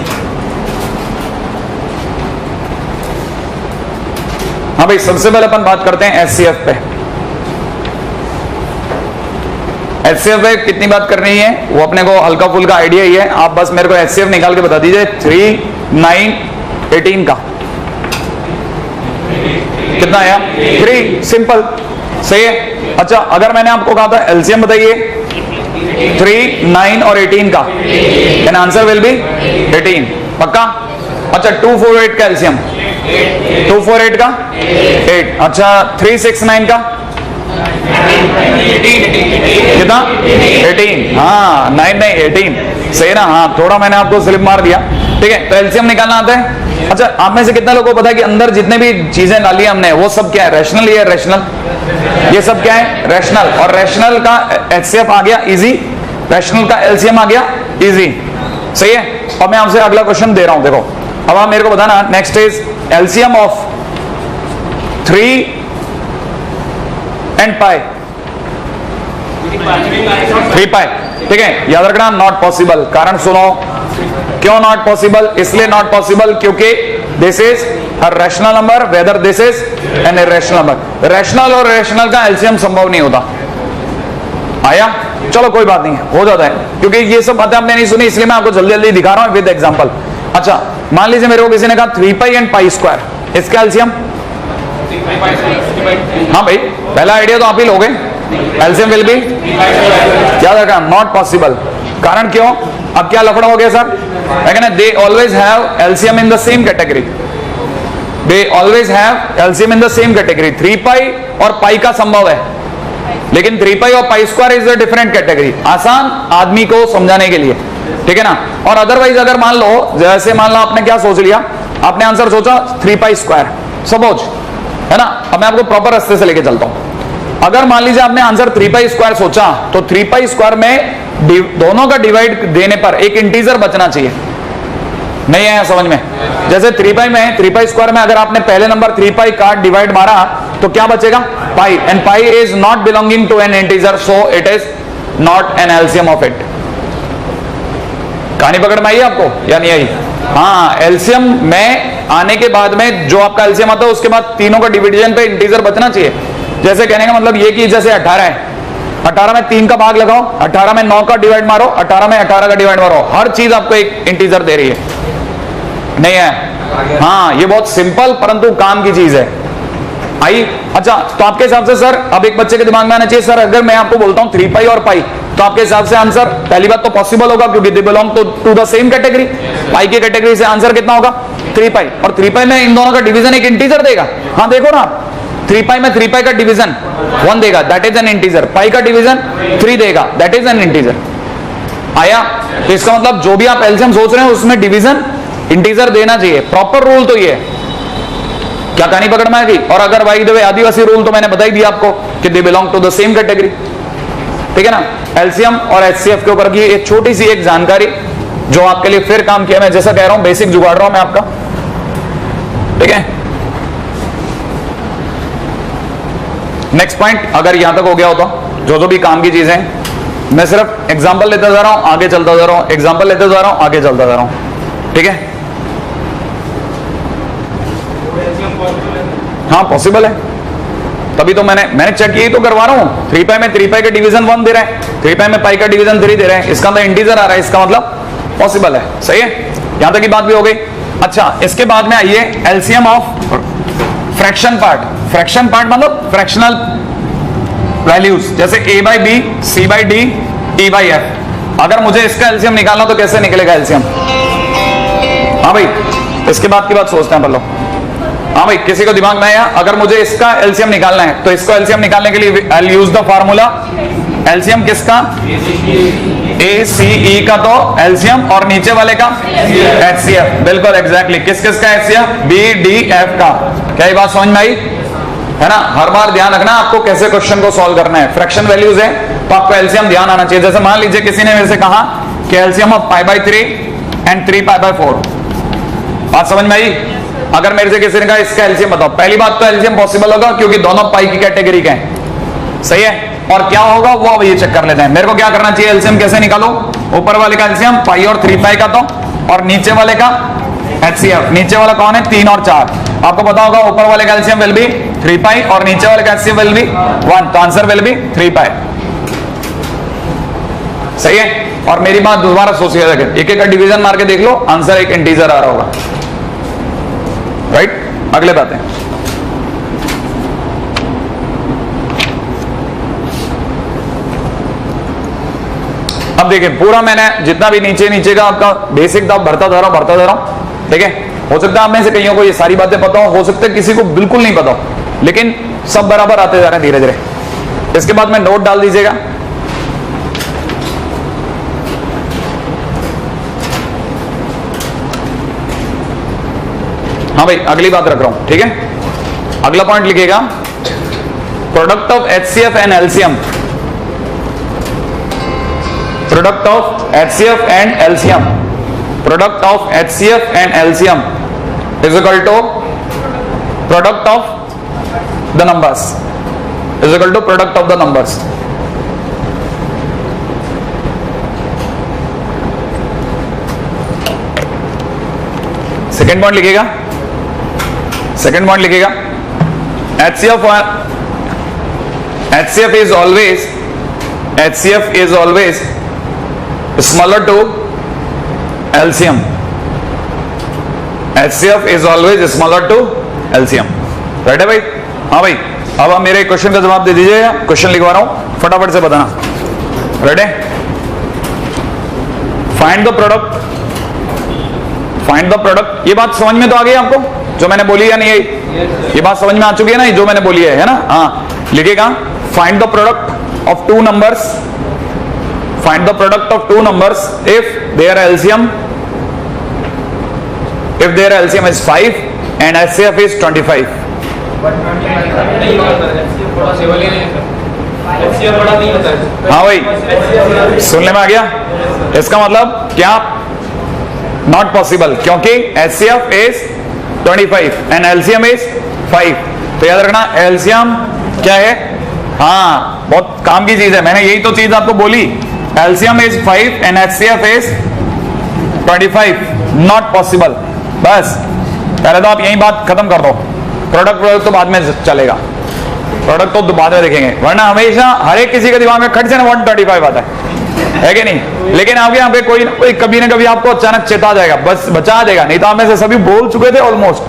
हाँ भाई, सबसे पहले अपन बात करते हैं HCF पे। HCF पे कितनी बात करनी है वो अपने को हल्का फुल्का आइडिया ही है। आप बस मेरे को HCF निकाल के बता दीजिए। 3, 9, 18 का कितना आया? 3, सिंपल। सही है? अच्छा, अगर मैंने आपको कहा था LCM बताइए 3, 9 और 18 का, एन आंसर विल बी 18, पक्का? अच्छा, 2, 4, 8 का LCM, 2, 4, 8 का 8। अच्छा, 3, 6, 9 का कितना? 18। हाँ, 9 नहीं 18। सही ना? हाँ, थोड़ा मैंने आपको स्लिप मार दिया। ठीक है, तो एलसीएम निकालना आता है। अच्छा, आप में से कितने लोगों को पता है कि अंदर जितने भी चीजें डाली हमने वो सब क्या है, रैशनल ही है, रैशनल, ये सब क्या है, रैशनल। और रैशनल का एचसीएफ आ गया इजी, रैशनल का एलसीएम आ गया इजी, सही है। अब मैं आपसे अगला क्वेश्चन दे रहा हूं, देखो अब आप मेरे को बताना, next is LCM of 3 and pi, 3 पाई, ठीक है, याद रखना नॉट पॉसिबल। कारण सुनो, क्यों नॉट पॉसिबल, इसलिए नॉट पॉसिबल क्योंकि this is a rational number whether this is an irrational number. Rational और इरेशनल का एलसीएम संभव नहीं होता। आया, चलो कोई बात नहीं, हो जाता है, क्योंकि ये सब बातें आपने नहीं सुनी इसलिए मैं आपको जल्दी जल्दी दिखा रहा हूं विद एग्जांपल। अच्छा, मान लीजिए मेरे को किसी ने कहा 3 पाई एंड पाई स्क्वायर, इसका एलसीएम, हाँ भाई पहला आइडिया तो आप ही लोगे, एलसीएम विल बी, याद रखना नॉट पॉसिबल। कारण क्यों, अब क्या लफड़ा हो गया sir, they always have LCM in the same category, they always have LCM in the same category. 3 पाई और पाई का संभव है, लेकिन 3 पाई और pi square is a different category, आसान आदमी को समझाने के लिए, ठीक है ना। और अदरवाइज अगर मान लो, जैसे मान लो आपने क्या सोच लिया, आपने आंसर सोचा 3 पाई स्क्वायर, सपोज, है ना। अब मैं आपको प्रॉपर रास्ते से लेके चलता हूं। अगर मान लीजिए आपने आंसर 3 पाई स्क्वायर सोचा, तो 3 पाई स्क्वायर में दोनों का डिवाइड देने पर एक इंटीजर बचना चाहिए, नहीं है समझ में। जैसे 3 पाई में, 3 पाई स्क्वायर में अगर आपने पहले नंबर 3 पाई का डिवाइड मारा तो क्या बचेगा, pi, and pi is not belonging to an integer, so it is not an LCM of it. कहानी पकड़ में आई आपको या नहीं आई? हाँ, एलसीएम में आने के बाद में जो आपका एलसीएम आता है उसके बाद तीनों का डिवीजन पे इंटीजर बचना चाहिए। जैसे कहने का मतलब ये कि जैसे 18 है, 18 में 3 का भाग लगाओ, 18 में 9 का डिवाइड मारो, 18 में 18 का डिवाइड मारो, हर चीज आपको एक इंटीजर दे रही है, नहीं है? हाँ, ये बहुत सिंपल परंतु काम की चीज है। आई, अच्छा, तो आपके हिसाब से सर अब एक बच्चे के दिमाग में आना चाहिए, सर अगर मैं आपको बोलता हूं 3 पाई और पाई, तो आपके हिसाब से आंसर पहली बात तो पॉसिबल होगा क्योंकि they belong to the same category. Pi की कैटेगरी से आंसर कितना होगा, 3 पाई, और 3 पाई में इन दोनों का डिवीजन एक इंटीजर देगा। हाँ देखो ना, 3 पाई में 3 पाई का डिवीजन 1 देगा, दैट इज एन इंटीजर। पाई का डिवीजन 3 देगा, दैट इज एन इंटीजर। आया, तो इसका मतलब जो भी आप एलसीएम सोच रहे हैं उसमें डिवीजन इंटीजर देना चाहिए, प्रॉपर रूल तो ये है। क्या कहानी पकड़ में आएगी? और अगर बाई द वे आदिवासी रूल तो मैंने बता ही दिया आपको कि they belong to the same category, ठीक है ना। एलसीएम और एचसीएफ के ऊपर की एक छोटी सी एक जानकारी जो आपके लिए फिर काम किया, मैं जैसा कह रहा हूं बेसिक जुगाड़ रहा हूं मैं आपका, ठीक है। नेक्स्ट पॉइंट अगर यहां तक हो गया हो तो जो भी काम की चीजें, मैं सिर्फ एग्जांपल लेता जा रहा हूं, आगे चलता जा रहा हूं, एग्जांपल लेते जा रहा हूं, आगे चलता जा रहा हूं, ठीक है। हाँ पॉसिबल है, तभी तो मैंने चेक यही तो करवा रहा हूं। 3 पाई में 3 पाई का डिवीजन 1 दे रहे हैं, 3 पाई में पाई का डिवीजन 3 दे रहे हैं, इसका मतलब इंटीजर आ रहा है, इसका मतलब पॉसिबल है, सही है। यहां तक की बात भी हो गई। अच्छा, इसके बाद में आइए LCM of fraction part. Fraction part मतलब फ्रैक्शनल वैल्यूज, जैसे a by b, c by d, e by f. अगर मुझे इसका एलसीएम निकालना तो कैसे निकलेगा एलसीएम? हाँ भाई, इसके बाद की बात सोचते हैं अपन लोग। हाँ भाई, किसी को दिमाग में आया? अगर मुझे इसका एलसीएम निकालना है तो इसको एलसीएम निकालने के लिए I will use the formula, LCM किसका, ACE का तो एलसीएम, और नीचे वाले का HCF, बिल्कुल एग्जैक्टली। किस किस का HCF? BDF का। क्या ये बात समझ में आई? है ना। हर बार ध्यान रखना आपको कैसे क्वेश्चन को सॉल्व करना है। फ्रैक्शन वैल्यूज है तो आपको एलसीएम ध्यान आना चाहिए। जैसे मान लीजिए किसी ने मेरे से कहा कि LCM of pi by 3 and 3 pi by 4, बात समझ में आई? अगर मेरे से किसी ने कहा इसका एलसीएम बताओ, पहली बात तो एलसीएम पॉसिबल होगा क्योंकि दोनों पाई की कैटेगरी के हैं, सही है। और क्या होगा वो अब ये चेक कर लेते हैं। मेरे को क्या करना चाहिए, एलसीएम कैसे निकालो? ऊपर वाले का एलसीएम पाई और 3 पाई का तो, और नीचे वाले का HCF। नीचे वाला कौन है? 3 और 4। आपको पता होगा ऊपर वाले का एलसीएम विल बी 3 पाई और नीचे वाले का HCF विल बी 1, तो आंसर विल बी 3 पाई, सही है। और मेरी बात दोबारा सोचिए, एक एक का डिवीजन मार के देख लो, आंसर एक इंटीजर आ रहा होगा, राइट। अगले बातें, अब देखिए पूरा मैंने जितना भी नीचे का आपका बेसिक था भरता जा रहा हूं, ठीक है। हो सकता है आप में से कईयों को ये सारी बातें पता हो सकता है किसी को बिल्कुल नहीं पता हो, लेकिन सब बराबर आते जा रहे हैं धीरे धीरे। इसके बाद में नोट डाल दीजिएगा। हाँ भाई अगली बात रख रहा हूं, ठीक है। अगला पॉइंट लिखिएगा, product of HCF and LCM, product of HCF and LCM, product of HCF and LCM is equal to product of the numbers, is equal to product of the numbers. Second point लिखिएगा, second point लिखिएगा, HCF is always smaller to LCM, HCF is always smaller to LCM, right है भाई। हाँ भाई अब आप मेरे question का जवाब दे दीजिएगा, क्वेश्चन लिखवा रहा हूं फटाफट से बताना, राइट है। Find the product, find the product, ये बात समझ में तो आ गई आपको जो मैंने बोली है, नहीं ये बात समझ में आ चुकी है ना जो मैंने बोली है ना। हाँ लिखिएगा, find the product of two numbers, find the product of two numbers if their LCM is 5 and HCF is 25। हाँ भाई सुनने में आ गया, इसका मतलब क्या, नॉट पॉसिबल, क्योंकि HCF is 25 and LCM is 5। तो याद रखना LCM क्या है, हाँ बहुत काम की चीज है, मैंने यही तो चीज आपको बोली, LCM is 5 and HCF is 25, not possible. बस पहले तो आप यही बात खत्म कर दो, प्रोडक्ट तो बाद में चलेगा, प्रोडक्ट तो बाद में देखेंगे, वरना हमेशा हर एक किसी के दिमाग में खट से 125 आता है कि नहीं। लेकिन आपके यहाँ पे कोई कभी ना कभी आपको अचानक चेता जाएगा, बस बचा देगा, नहीं तो आप में से सभी बोल चुके थे ऑलमोस्ट,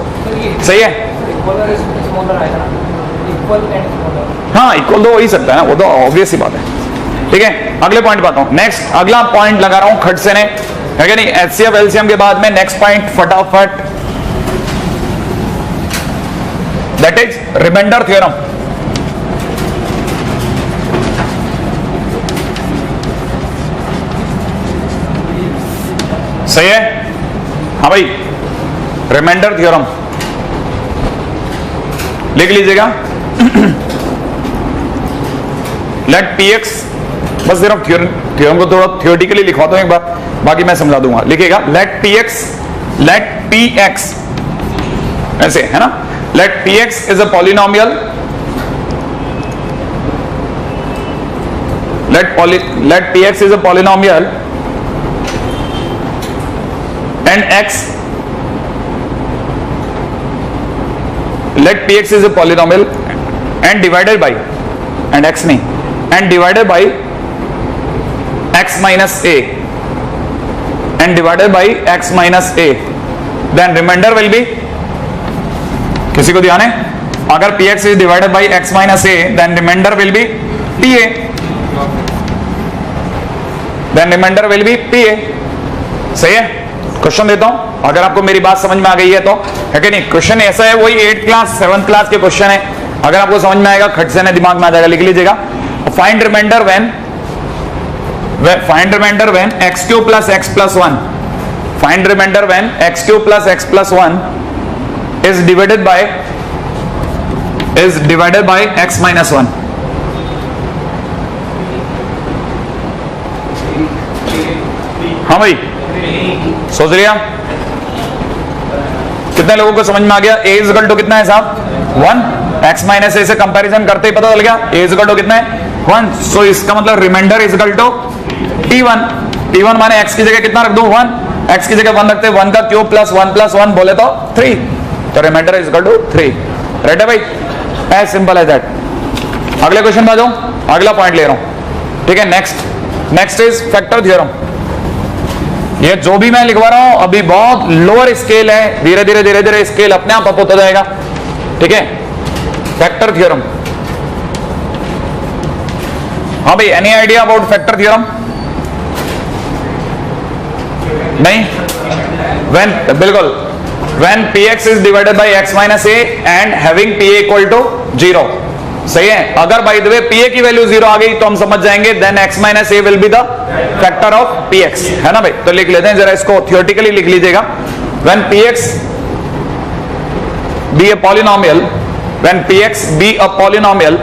सही है। हाँ इक्वल तो हो ही सकता है ना, वो तो ऑब्वियस ही बात है, ठीक है। अगले पॉइंट पे आता हूं, नेक्स्ट अगला पॉइंट लगा रहा हूं खट से ने, है कि नहीं। HCF LCM के बाद में नेक्स्ट पॉइंट फटाफट, दैट इज रिमाइंडर थ्योरम। सही है, हाँ भाई रिमाइंडर थ्योरम लिख लीजिएगा। लेट PX, बस सिर्फ थ्योरम को थोड़ा थियोरेटिकली लिखवाता हूं एक बार, बाकी मैं समझा दूंगा। लिखिएगा लेट PX ऐसे है ना, let PX is a polynomial, let PX is a polynomial and X, let PX is a polynomial and divided by, and X नहीं, and divided by X minus A, and divided by X minus A, then remainder will be, किसी को ध्यान है, अगर PX is divided by X minus A, then remainder will be PA, then remainder will be PA। सही है, question देता हूं, अगर आपको मेरी बात समझ में आ गई है तो, है कि नहीं। क्वेश्चन ऐसा है, वही 8th क्लास 7th क्लास के क्वेश्चन है, अगर आपको समझ में आएगा खट से ने दिमाग में आ जाएगा, लिख लीजिएगा। Find remainder when x cube plus x plus 1, find remainder when x cube plus x plus 1 is divided by x minus 1। हाँ भाई सोच लिया, कितने लोगों को समझ में आ गया। a इज इक्वल टू कितना है साहब 1, x माइनस ए से कंपैरिजन करते ही पता चल गया a इज इक्वल टू कितना है 1। सो इसका मतलब reminder is equal to t1 माने x की जगह कितना रख दूं 1, x की जगह 1 रखते, 1 का क्यूब प्लस 1 प्लस 1 बोले तो 3, तो remainder is equal to 3, right है भाई, एज सिंपल एज दैट। अगले क्वेश्चन पे आ जाओ, अगला पॉइंट ले रहा हूं, ठीक है। Next is factor theorem. ये जो भी मैं लिखवा रहा हूं अभी बहुत लोअर स्केल है, धीरे धीरे स्केल अपने आप अप होता जाएगा, ठीक है। फैक्टर थ्योरम, हाँ भाई any idea about factor theorem? नहीं, बिल्कुल when px is divided by x minus a and having pa equal to 0, सही है। अगर बाय द वे pa की वैल्यू 0 आ गई तो हम समझ जाएंगे then x minus a will be the factor of px, है ना भाई। तो लिख लेते हैं जरा इसको, थियोरेटिकली लिख लीजिएगा। when px be a polynomial, when px be a polynomial,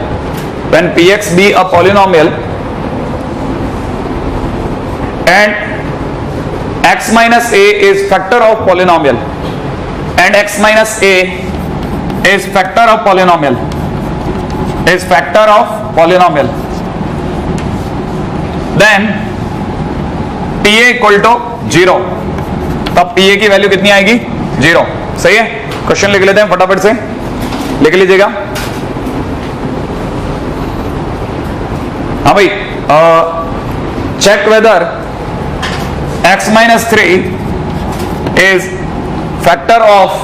when px be a polynomial and x minus a is factor of polynomial, and x minus a is factor of polynomial, is factor of polynomial, then pa equal to 0, तब pa की value कितनी आएगी? 0। सही है? Question लिख लेते हैं फटाफट से, लिख लीजिएगा। हाँ भाई, check whether x minus 3 is factor of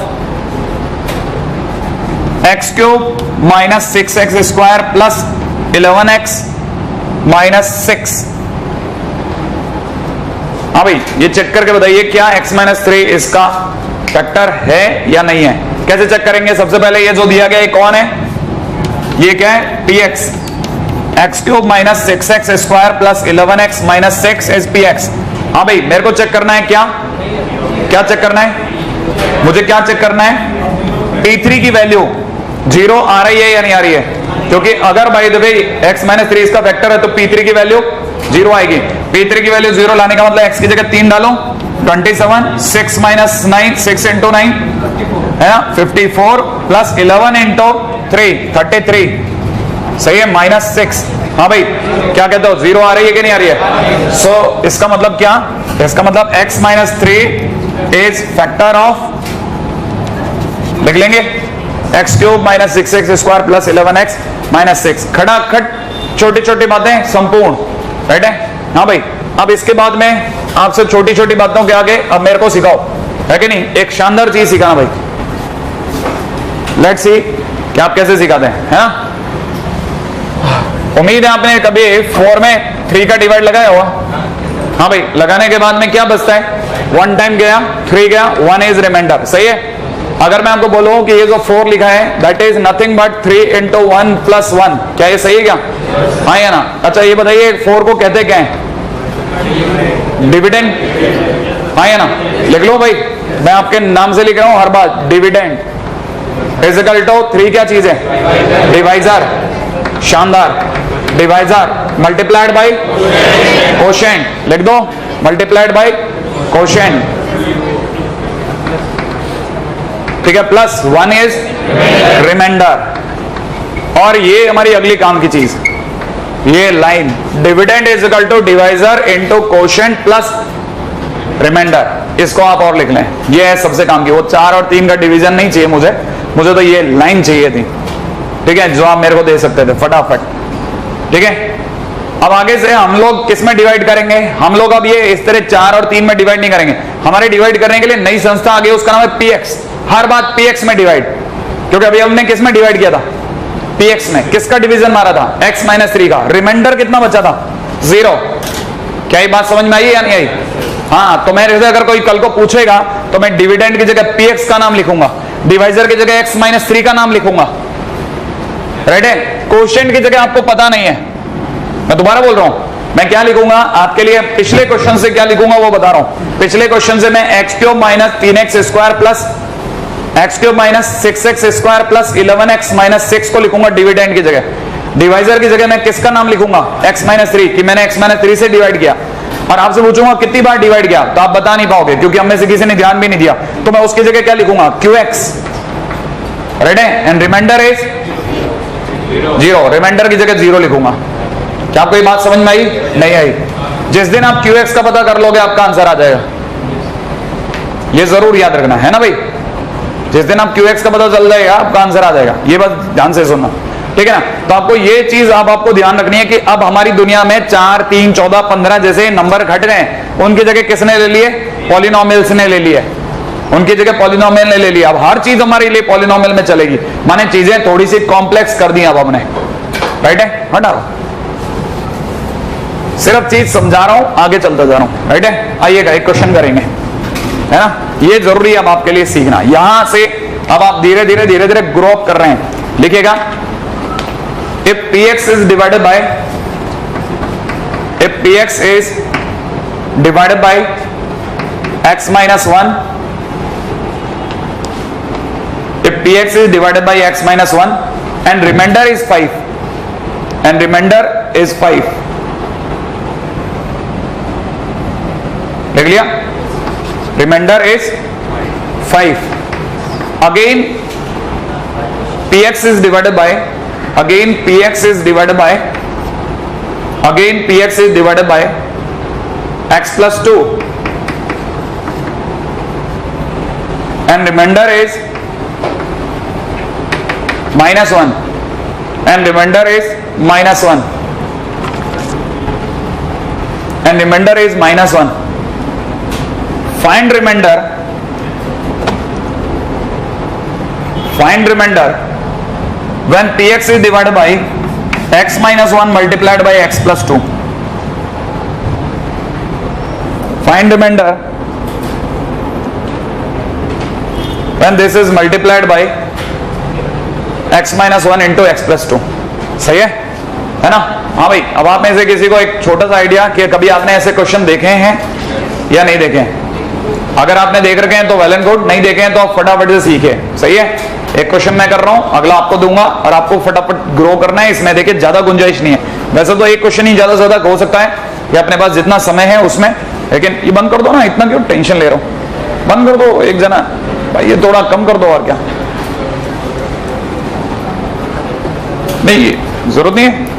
x cube minus 6x square plus 11x minus 6। हाँ भाई, ये चेक करके बताइए क्या x minus 3 इसका फैक्टर है या नहीं है। कैसे चेक करेंगे? सबसे पहले ये जो दिया गया ये कौन है? ये क्या है? px, x cube minus 6x square plus 11x minus 6 is px। हाँ भाई, मेरे को चेक करना है क्या? क्या चेक करना है? मुझे क्या चेक करना है? p3 की वैल्यू 0 आ रही है या नहीं आ रही है? क्योंकि अगर by the way x minus 3 इसका फैक्टर है तो p3 की वैल्यू 0 आएगी। p3 की वैल्यू 0 लाने का मतलब x की जगह 3 डालो, 27, 6 माइनस 9, 6 इंटू 9 है ना, 54 प्लस 11 इंटू 3, 33। सही है? माइनस 6। हाँ भाई, क्या कहते हो? 0 आ रही है कि नहीं आ रही है? सो इसका मतलब क्या? इसका मतलब x minus 3 is factor of, लिख लेंगे, x cube minus 6x square plus 11x minus 6। खटाखट छोटी छोटी बातें संपूर्ण, राइट है? हाँ भाई, अब इसके बाद में आपसे छोटी छोटी बातों के आगे अब मेरे को सिखाओ, है कि नहीं? एक शानदार चीज सिखाना भाई। लेट्स सी कि आप कैसे सिखाते हैं, है ना? उम्मीद है आपने कभी 4 में 3 का डिवाइड लगाया हुआ। हाँ भाई, लगाने के बाद में क्या बचता है? 1 टाइम गया, 3 गया, 1 इज रिमाइंडर। सही है? अगर मैं आपको बोलूं कि ये जो 4 लिखा है that is nothing but 3 into 1 plus 1, क्या ये सही है क्या? हाँ या ना? अच्छा ये बताइए 4 को कहते क्या है? डिविडेंड। हाँ या ना? लिख लो भाई, मैं आपके नाम से लिख रहा हूं हर बार, डिविडेंड इज इक्वल टू 3 क्या चीज है? डिवाइजर। शानदार। डिवाइजर मल्टीप्लाइड बाय कोशेंट, लिख दो, मल्टीप्लाइड बाय कोशेंट। ठीक है? Plus 1 is remainder. और ये हमारी अगली काम की चीज, ये line dividend is equal to divisor into quotient plus remainder. इसको आप और लिख लें, ये है सबसे काम की। वो 4 और 3 का डिवीजन नहीं चाहिए मुझे तो ये लाइन चाहिए थी। ठीक है? जो आप मेरे को दे सकते थे फटाफट। ठीक है? अब आगे से हम लोग किस में डिवाइड करेंगे? हम लोग अब ये इस तरह 4 और 3 में डिवाइड नहीं करेंगे। हमारे डिवाइड करने के लिए नई संस्था आ गई, उसका नाम है px। हर बात px में डिवाइड, क्योंकि अभी हमने किस में डिवाइड किया था? px में। किसका डिवीजन मारा था? x माइनस 3 का। रिमाइंडर कितना बचा था? 0। क्या ये बात समझ में आई या नहीं आई? हाँ, तो मेरे से अगर कोई कल को पूछेगा तो मैं डिविडेंड की जगह px का नाम लिखूंगा, डिवाइजर की जगह x माइनस 3 का नाम लिखूंगा। राइट है? कोशेंट की जगह आपको पता नहीं है, मैं दोबारा बोल रहा हूं, मैं क्या लिखूंगा आपके लिए? पिछले क्वेश्चन से क्या लिखूंगा वो बता रहा हूं। पिछले क्वेश्चन से मैं x cube minus 3x square plus x cube minus 6x square plus 11x minus 6 को लिखूंगा डिविडेंड की जगह। डिवाइजर की जगह मैं किसका नाम लिखूंगा? x माइनस 3, कि मैंने x माइनस 3 से डिवाइड किया। और आपसे पूछूंगा कितनी बार डिवाइड किया, तो आप बता नहीं पाओगे, क्योंकि हम में से किसी ने ध्यान भी नहीं दिया। तो मैं उसकी जगह क्या लिखूंगा? qx। राइट है? And remainder is 0। रिमाइंडर की जगह 0 लिखूंगा। क्या आपको ये बात समझ में आई? नहीं आई? जिस दिन आप qx का पता कर लोगे आपका आंसर आ जाएगा, ये जरूर याद रखना है ना भाई। जिस दिन आप qx का पता चल जाएगा आपका आंसर आ जाएगा। ये बात ध्यान से सुनना, ठीक है ना? तो आपको ये चीज अब आपको ध्यान रखनी है कि अब हमारी दुनिया में 4, 3, 14, 15 जैसे नंबर घट गए, उनकी जगह किसने ले लिए? पॉलिनोमियल्स ने ले लिए। उनकी जगह पॉलिनोमियल ने ले लिया। अब हर चीज हमारे लिए पॉलिनोमियल में चलेगी, माने चीजें थोड़ी सी कॉम्प्लेक्स कर दी अब हमने। राइट है? हटा रहा सिर्फ चीज समझा रहा हूं, आगे चलता जा रहा हूं। राइट है? आइएगा एक क्वेश्चन करेंगे, है ना? ये जरूरी है अब आपके लिए सीखना। यहां से अब आप धीरे धीरे ग्रो अप कर रहे हैं। लिखिएगा, if px is divided by x minus 1 if px is divided by x minus 1 and remainder is 5 and remainder is 5, देख लिया, remainder is 5, again px is divided by, again px is divided by, again px is divided by x plus 2 and remainder is minus 1 and remainder is minus 1 and remainder is minus 1. Find remainder, find remainder when px is divided by x minus 1 multiplied by x plus 2. Find remainder when this is multiplied by x minus 1 into x plus 2. सही है ना? हाँ भाई, अब आप में से किसी को एक छोटा सा आइडिया कि कभी आपने ऐसे क्वेश्चन देखे हैं या नहीं देखे हैं? अगर आपने देख रखे हैं तो वेल एंड गुड, नहीं देखे हैं तो आप फटाफट से सीखे। सही है, एक क्वेश्चन मैं कर रहा हूं, अगला आपको दूंगा और आपको फटाफट ग्रो करना है। इसमें देखिए ज्यादा गुंजाइश नहीं है, वैसे तो एक क्वेश्चन ही ज्यादा से ज्यादा हो सकता है कि अपने पास जितना समय है उसमें, लेकिन ये बंद कर दो ना, इतना क्यों टेंशन ले रहा हूं, बंद कर दो एक जना भाई, ये थोड़ा कम कर दो और क्या, नहीं जरूरत नहीं है।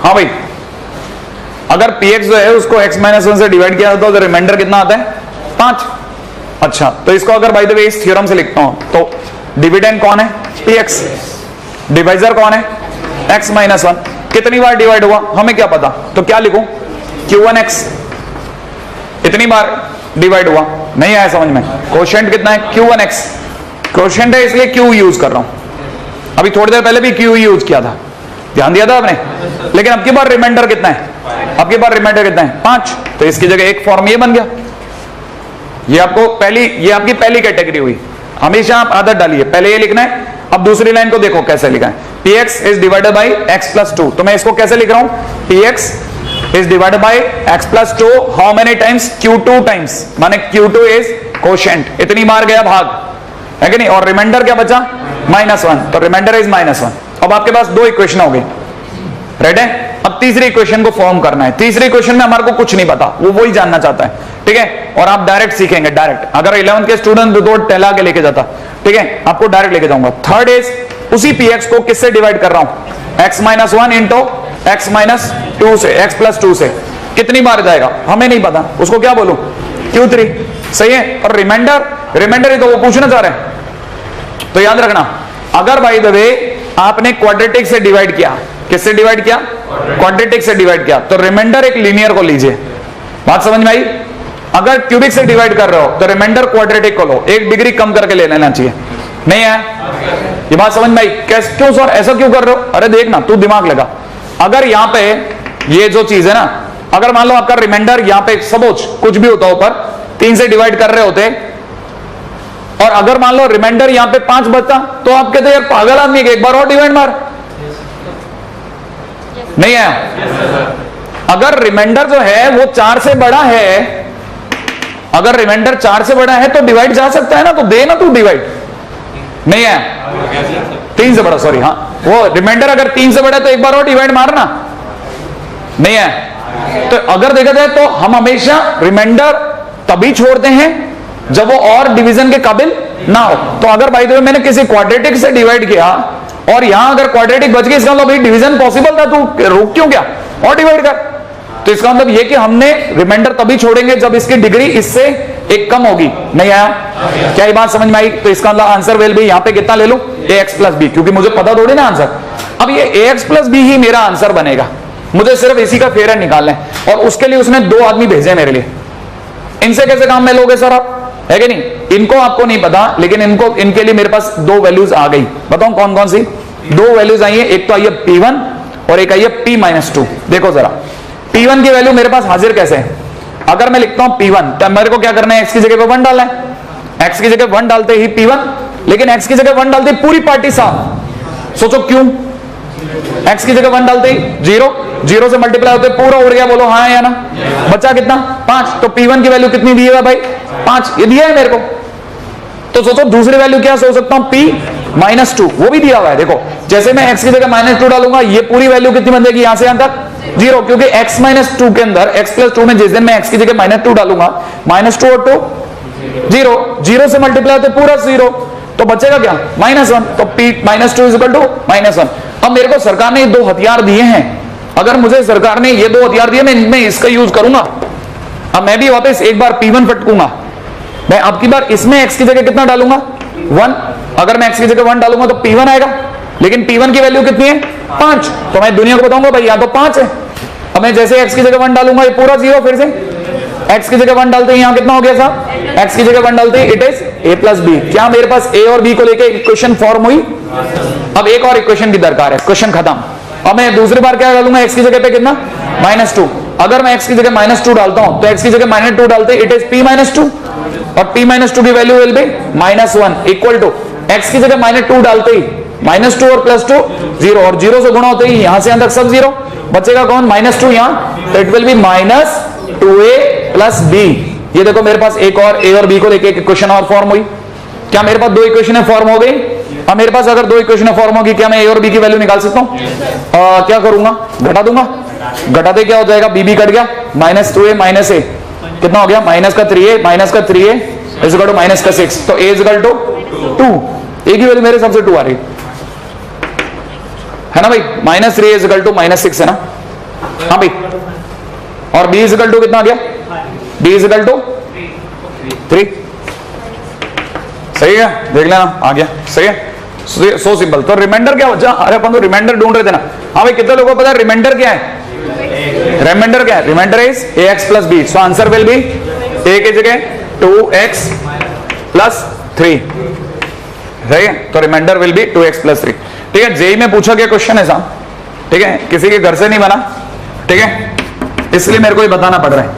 हाँ भाई, अगर px जो है उसको x माइनस 1 से डिवाइड किया जाता है तो रिमाइंडर कितना आता है? 5। अच्छा, तो इसको अगर बाय द वे इस थ्योरम से लिखता हूं तो डिविडेंड कौन है? px, डिवाइजर कौन है? x minus 1। कितनी बार डिवाइड हुआ हमें क्या पता, तो क्या लिखूं? q1x, इतनी बार डिवाइड हुआ, नहीं आया समझ में? कोशेंट कितना है? q1x, कोशेंट है इसलिए q यूज कर रहा हूं, अभी थोड़ी देर पहले भी q यूज किया था, ध्यान दिया था आपने? लेकिन अब की बार रिमाइंडर कितना है? अब की बार रिमाइंडर कितना है? 5, तो इसकी जगह एक फॉर्म ये बन गया। ये आपको पहली, ये आपकी पहली कैटेगरी हुई। हमेशा आप आदत डालिए, पहले ये लिखना है। अब दूसरी लाइन को देखो कैसे लिखा है, px is divided by x plus 2, तो मैं इसको कैसे लिख रहा हूं? px is divided by x plus 2 how many times? q2 times, माने q2 is quotient, इतनी बार गया भाग, है कि नहीं? और रिमाइंडर क्या बचा? -1, तो रिमाइंडर इज -1। अब आपके पास दो इक्वेशन हो गई, रेड है? अब तीसरी इक्वेशन को फॉर्म करना है। तीसरी इक्वेशन में हमारे को कुछ नहीं पता, वो वही जानना चाहता है, ठीक है? और आप डायरेक्ट सीखेंगे, डायरेक्ट। अगर 11th के स्टूडेंट तो टहला के लेके जाता, ठीक है, आपको डायरेक्ट लेके जाऊंगा। थर्ड इज उसी px को किससे डिवाइड कर रहा हूं? x minus 1 into x minus 2 से, x प्लस 2 से। कितनी बार जाएगा हमें नहीं पता, उसको क्या बोलूं? q3, सही है? और रिमाइंडर, रिमाइंडर ही तो वो पूछना चाह रहे हैं। तो याद रखना, अगर बाय द वे आपने क्वाड्रेटिक से डिवाइड किया, किससे डिवाइड किया? क्वाड्रेटिक से डिवाइड किया, तो रिमाइंडर एक लीनियर को लीजिए। बात समझ में आई? अगर क्यूबिक से डिवाइड कर रहे हो तो रिमाइंडर क्वाड्रेटिक को लो, 1 डिग्री कम करके ले लेना चाहिए। नहीं है? ये बात समझ में आई? कैसे, क्यों सर ऐसा क्यों कर रहे हो? अरे देखना, तू दिमाग लगा। अगर यहां पे ये जो चीज है ना, अगर मान लो आपका रिमाइंडर यहां पे सपोज कुछ भी होता ऊपर 3 से डिवाइड कर रहे होते, और अगर मान लो रिमाइंडर यहां पे 5 बचता, तो आप कहते यार पागल आदमी, एक बार और डिवाइड मार। नहीं है? अगर रिमाइंडर जो है वो 4 से बड़ा है, अगर रिमाइंडर 4 से बड़ा है तो डिवाइड जा सकता है ना, तो दे ना तू डिवाइड। नहीं है? 3 से बड़ा, सॉरी, हाँ, वो रिमाइंडर अगर 3 से बड़ा है तो एक बार और डिवाइड मारना। नहीं है? तो अगर देखा जाए तो हम हमेशा रिमाइंडर तभी छोड़ते हैं जब वो और डिवीजन के काबिल ना हो। तो अगर बाय द वे मैंने किसी क्वाड्रेटिक से डिवाइड किया और यहां अगर क्वाड्रेटिक बच गई, इसका मतलब भाई डिवीजन पॉसिबल था, तू रोक क्यों गया और डिवाइड कर। तो इसका मतलब ये कि हमने रिमाइंडर तभी छोड़ेंगे जब इसकी डिग्री इससे एक कम होगी। नहीं आया? क्या ये बात समझ में आई? तो इसका मतलब आंसर वेल भी यहां पे कितना ले लूं? ax प्लस बी, क्योंकि मुझे पता थोड़ी ना आंसर। अब ये ax प्लस बी ही मेरा आंसर बनेगा, मुझे सिर्फ इसी का फेयर निकालना है, और उसके लिए उसने 2 आदमी भेजे मेरे लिए। इनसे कैसे काम में लोगे सर आप, है कि नहीं? इनको आपको नहीं पता, लेकिन इनको, इनके लिए मेरे पास 2 वैल्यूज आ गई। बताऊं कौन कौन सी 2 वैल्यूज आई है? एक तो आई है P1 और एक आई है P-2। देखो जरा, P1 की वैल्यू मेरे पास हाजिर कैसे है? अगर मैं लिखता हूं P1, तो मेरे को क्या करना है? x की जगह पे 1 डालना है। x की जगह 1 डालते ही P1, लेकिन x की जगह 1 डालते ही पूरी पार्टी साफ। सोचो क्यों? x की जगह 1 डालते ही 0, 0 से मल्टीप्लाई होते पूरा उड़ गया, बोलो हाँ या ना। बचा कितना 5, तो P1 की वैल्यू कितनी दी है भाई 5, ये दिया है मेरे को। तो सोचो दूसरी वैल्यू क्या सोच सकता हूं, P-2, वो भी दिया हुआ है। देखो जैसे मैं x की जगह -2 डालूंगा, ये पूरी वैल्यू कितनी बन जाएगी यहां से यहां तक 0, क्योंकि x-2 के अंदर x+2 में जिस दिन मैं x की जगह -2 डालूंगा, -2 और 2 0, 0 से मल्टीप्लाई होते पूरा 0, तो बचेगा क्या -1, तो P-2 = -1। अब मेरे को सरकार ने 2 हथियार दिए हैं, अगर मुझे सरकार ने ये 2 हथियार दिए, मैं इनमें इसका यूज करूंगा। अब मैं भी वापस एक बार P1 फटकूंगा, मैं अब की बार इसमें x की जगह कितना डालूंगा 1, अगर मैं x की जगह 1 डालूंगा तो P1 आएगा, लेकिन P1 की वैल्यू कितनी है 5, तो मैं दुनिया को बताऊंगा भाई यहाँ तो 5 है। अब मैं जैसे x की जगह 1 डालूंगा, ये पूरा 0, फिर से x की जगह 1 डालते हैं, यहाँ कितना हो गया साहब, x की जगह 1 डालते हैं इट इज a + b। क्या मेरे पास a और b को लेके इक्वेशन फॉर्म हुई? अब एक और इक्वेशन की दरकार है, क्वेश्चन खत्म। अब मैं दूसरी बार क्या डालूंगा, x की जगह पे कितना -2, अगर मैं x की जगह -2 डालता हूं तो x की जगह -2 डालते इट इज P-2, और P-2 की value will be -1 equal to x की जगह -2 डालते ही -2 और +2 0, और 0 से गुणा होते ही यहां से यहां तक सब 0, बचेगा कौन -2 यहां, तो it will be -2a + b। ये देखो मेरे पास एक और a और b को लेके एक इक्वेशन और फॉर्म हुई। क्या मेरे पास 2 इक्वेशन फॉर्म हो गई? अब मेरे पास अगर 2 इक्वेशन फॉर्म होगी, क्या मैं a और b की वैल्यू निकाल सकता हूं? क्या करूंगा, घटा दूंगा, घटाते क्या हो जाएगा, b कट गया, -2a -a कितना हो गया, -3a इज इक्वल टू -6, तो a is equal to 2, a की वैल्यू मेरे हिसाब से 2 आ रही है ना भाई, -3a इज इक्वल टू -6 है ना, हाँ भाई, और b इज इक्वल टू कितना आ गया, b इज इक्वल टू 3, सही है, देख लेना आ गया, सही है, सो सिंपल। तो रिमाइंडर क्या बचा, अरे अपन तो रिमाइंडर ढूंढ रहे थे ना। हाँ भाई, कितने लोगों को पता है रिमाइंडर क्या है, रिमाइंडर क्या है, remainder is ax + b, so answer will be a की जगह 2x + 3, सही है, तो रिमाइंडर विल बी 2x + 3। ठीक है, जेई में पूछा गया क्वेश्चन है साहब, ठीक है, किसी के घर से नहीं बना, ठीक है, इसलिए मेरे को ये बताना पड़ रहा है,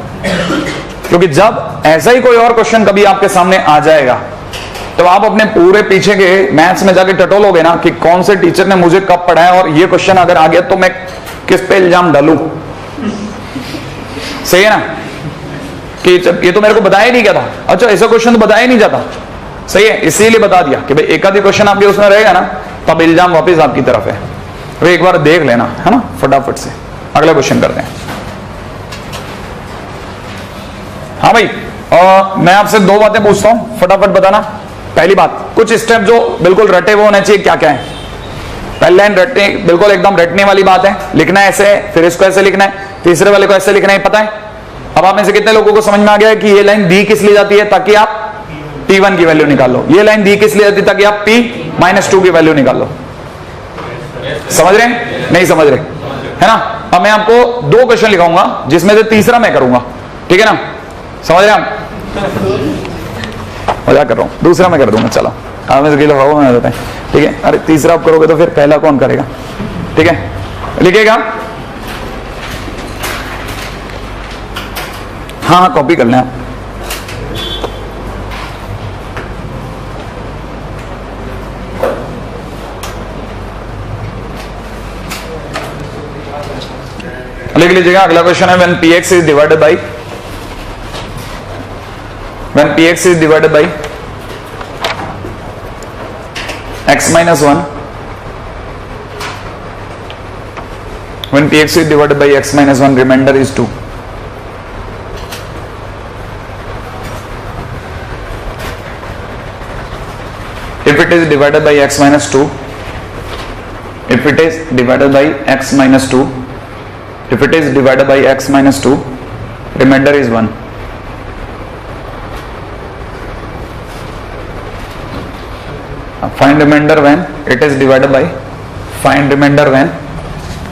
क्योंकि जब ऐसा ही कोई और क्वेश्चन कभी आपके सामने आ जाएगा तो आप अपने पूरे पीछे के मैथ्स में जाके टटोलोगे ना कि कौन से टीचर ने मुझे कब पढ़ाया, और ये क्वेश्चन अगर आ गया तो मैं किस पे इल्जाम डालूं, सही है ना, कि ये तो मेरे को बताया ही नहीं गया था, अच्छा ऐसा क्वेश्चन तो बताया ही नहीं जाता, सही है, इसीलिए बता दिया कि भाई एक आधी क्वेश्चन आपके उसमें रहेगा ना, तब इल्जाम वापस आपकी तरफ है, तो एक बार देख लेना है ना, फटाफट से अगला क्वेश्चन करते हैं। हाँ भाई, मैं आपसे 2 बातें पूछता हूं, फटाफट बताना। पहली बात, कुछ स्टेप जो बिल्कुल रटे हुए होने चाहिए, क्या क्या है? पहली लाइन रटने, बिल्कुल एकदम रटने वाली बात है, लिखना है ऐसे, फिर इसको ऐसे लिखना है, तीसरे वाले को ऐसे लिखना है, पता है? अब आप में से कितने लोगों को समझ में आ गया है कि ये लाइन दी किस लिए जाती है, ताकि आप P1 की वैल्यू निकाल लो, ये लाइन दी किस लिए जाती है, ताकि आप P-2 की वैल्यू निकाल लो। समझ रहे हैं, नहीं समझ रहे, है ना? अब मैं आपको 2 क्वेश्चन लिखाऊंगा, जिसमें से तीसरा मैं करूंगा, ठीक है ना? समझ रहे हैं आप? मजाक कर रहा हूं, दूसरा मैं कर दूंगा, चलो आप में से लिखाओ, मैं बताता हूं, ठीक है? अरे तीसरा आप करोगे तो फिर पहला कौन करेगा, ठीक है? लिखेगा, हाँ कॉपी कर लें आप। लिख लीजिएगा, अगला क्वेश्चन है when px is divided by x minus 1, when px is divided by x minus 1, remainder is 2. If it is divided by x minus 2, if it is divided by x minus 2, if it is divided by x minus 2, remainder is 1. Find remainder when it is divided by, find remainder when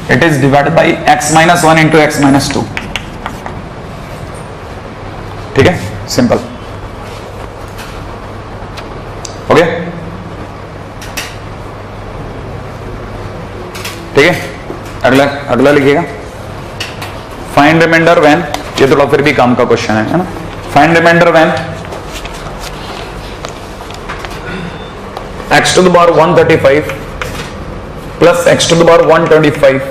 it is divided by x minus 1 into x minus 2. ठीक है, simple, okay, ठीक है। अगला लिखिएगा, find remainder when, ये थोड़ा फिर भी काम का क्वेश्चन है ना? Find remainder when x to the power 135 plus x to the power 125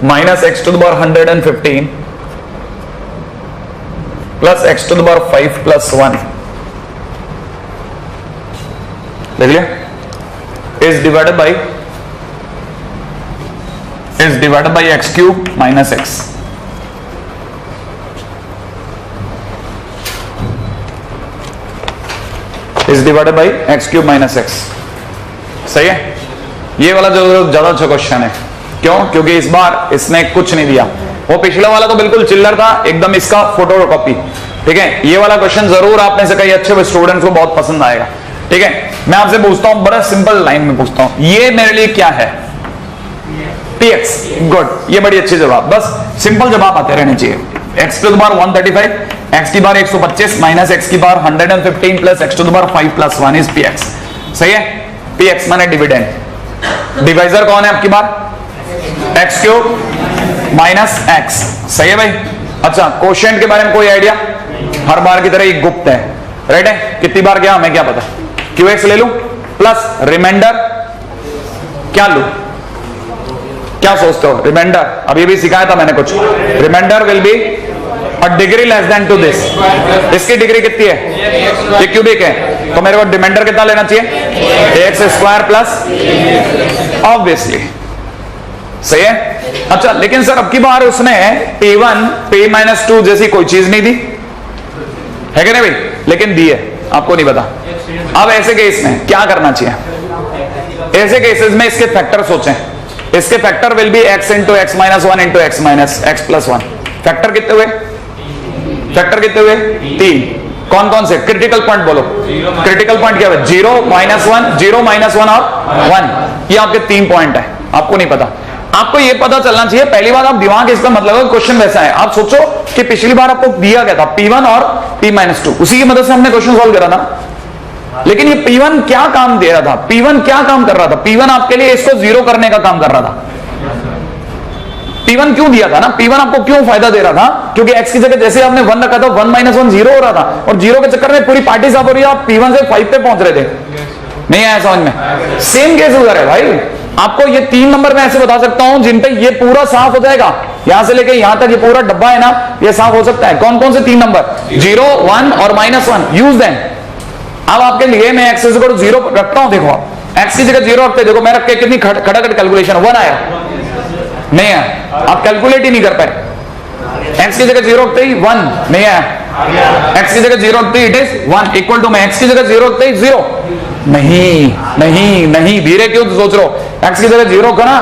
minus x to the power 115 plus x to the power 5 plus 1 देख लिया, is divided by x cube minus x. Is divided by x cube minus x. सही है, ये वाला जो ज्यादा अच्छा question है। क्यों? क्योंकि इस बार इसने कुछ नहीं दिया। वो पिछला वाला तो बिल्कुल चिल्लर था एकदम, इसका फोटोकॉपी। ठीक है, ये वाला क्वेश्चन जरूर आप में से कई अच्छे स्टूडेंट्स को बहुत पसंद आएगा। ठीक है, मैं आपसे पूछता हूं, बड़ा सिंपल लाइन में पूछता हूं, ये मेरे लिए क्या है? px। गुड, ये बड़ी अच्छी जवाब, बस सिंपल जवाब आते रहने चाहिए। x to the power 135, x की पावर 125 माइनस x की power 115 plus x to the power 5 plus 1 is px। सही है, px माने डिविडेंड। डिवाइजर कौन है आपकी बार? x cube minus x। सही है भाई। अच्छा, कोशेंट के बारे में कोई आइडिया? हर बार की तरह एक गुप्त है, राइट है। कितनी बार गया हमें क्या पता? qx ले लूं प्लस रिमाइंडर क्या लूं? क्या सोचते हो? रिमाइंडर अभी भी सिखाया था मैंने कुछ। Remainder will be a degree less than to this. इसकी डिग्री कितनी है? ये क्यूबिक है, तो मेरे को रिमाइंडर कितना लेना चाहिए? X square plus, obviously. सही है। अच्छा, लेकिन सर अब की बार उसने p1 p-2 जैसी कोई चीज नहीं दी है कि नहीं भाई? लेकिन दी है, आपको नहीं पता। अब ऐसे केस में क्या करना चाहिए? ऐसे केसेस में इसके फैक्टर सोचें। इसके factor will be x into x minus 1 into x minus x plus 1। Factor कितने हुए? फैक्टर कितने हुए? 3। कौन कौन से? क्रिटिकल पॉइंट बोलो। क्रिटिकल पॉइंट क्या है? 0 माइनस 1, 0 माइनस 1 और 1। ये आपके 3 पॉइंट है, आपको नहीं पता। आपको ये पता चलना चाहिए। पहली बात आप दिमाग इसका मतलब क्वेश्चन वैसा है। आप सोचो कि पिछली बार आपको दिया गया था p1 और p-2, उसी की मदद से हमने क्वेश्चन सॉल्व करा था। लेकिन ये p1 क्या काम दे रहा था? p1 क्या काम कर रहा था? p1 आपके लिए इसको 0 करने का काम कर रहा था। p1 क्यों दिया था ना? p1 आपको क्यों फायदा दे रहा था? क्योंकि x की जगह जैसे आपने 1 रखा था, 1 माइनस 1 0 हो रहा था, और 0 के चक्कर में पूरी पार्टी साफ हो रही है। आप p1 से 5 पे पहुंच रहे थे। नहीं आया समझ में? सेम केस उधर है भाई। आपको ये 3 नंबर में ऐसे बता सकता हूं जिन पे ये पूरा साफ हो जाएगा। यहां से लेके यहां तक ये पूरा डब्बा है ना, ये साफ हो सकता है। कौन कौन से 3 नंबर? 0, 1 और -1। Use them. अब आपके लिए मैं x इक्वल टू 0 रखता हूं। देखो, x की जगह 0 रखते, देखो मैं रख के कितनी खटाखट कैलकुलेशन 1 आया नहीं आया? आप कैलकुलेट ही नहीं कर पाए। x की जगह 0 रखते ही 1 नहीं आया। x की जगह 0 रखते ही इट इज 1 इक्वल टू, मैं x की जगह 0 रखते ही 0 नहीं नहीं नहीं। धीरे क्यों सोच रहे हो? x की जगह 0 का ना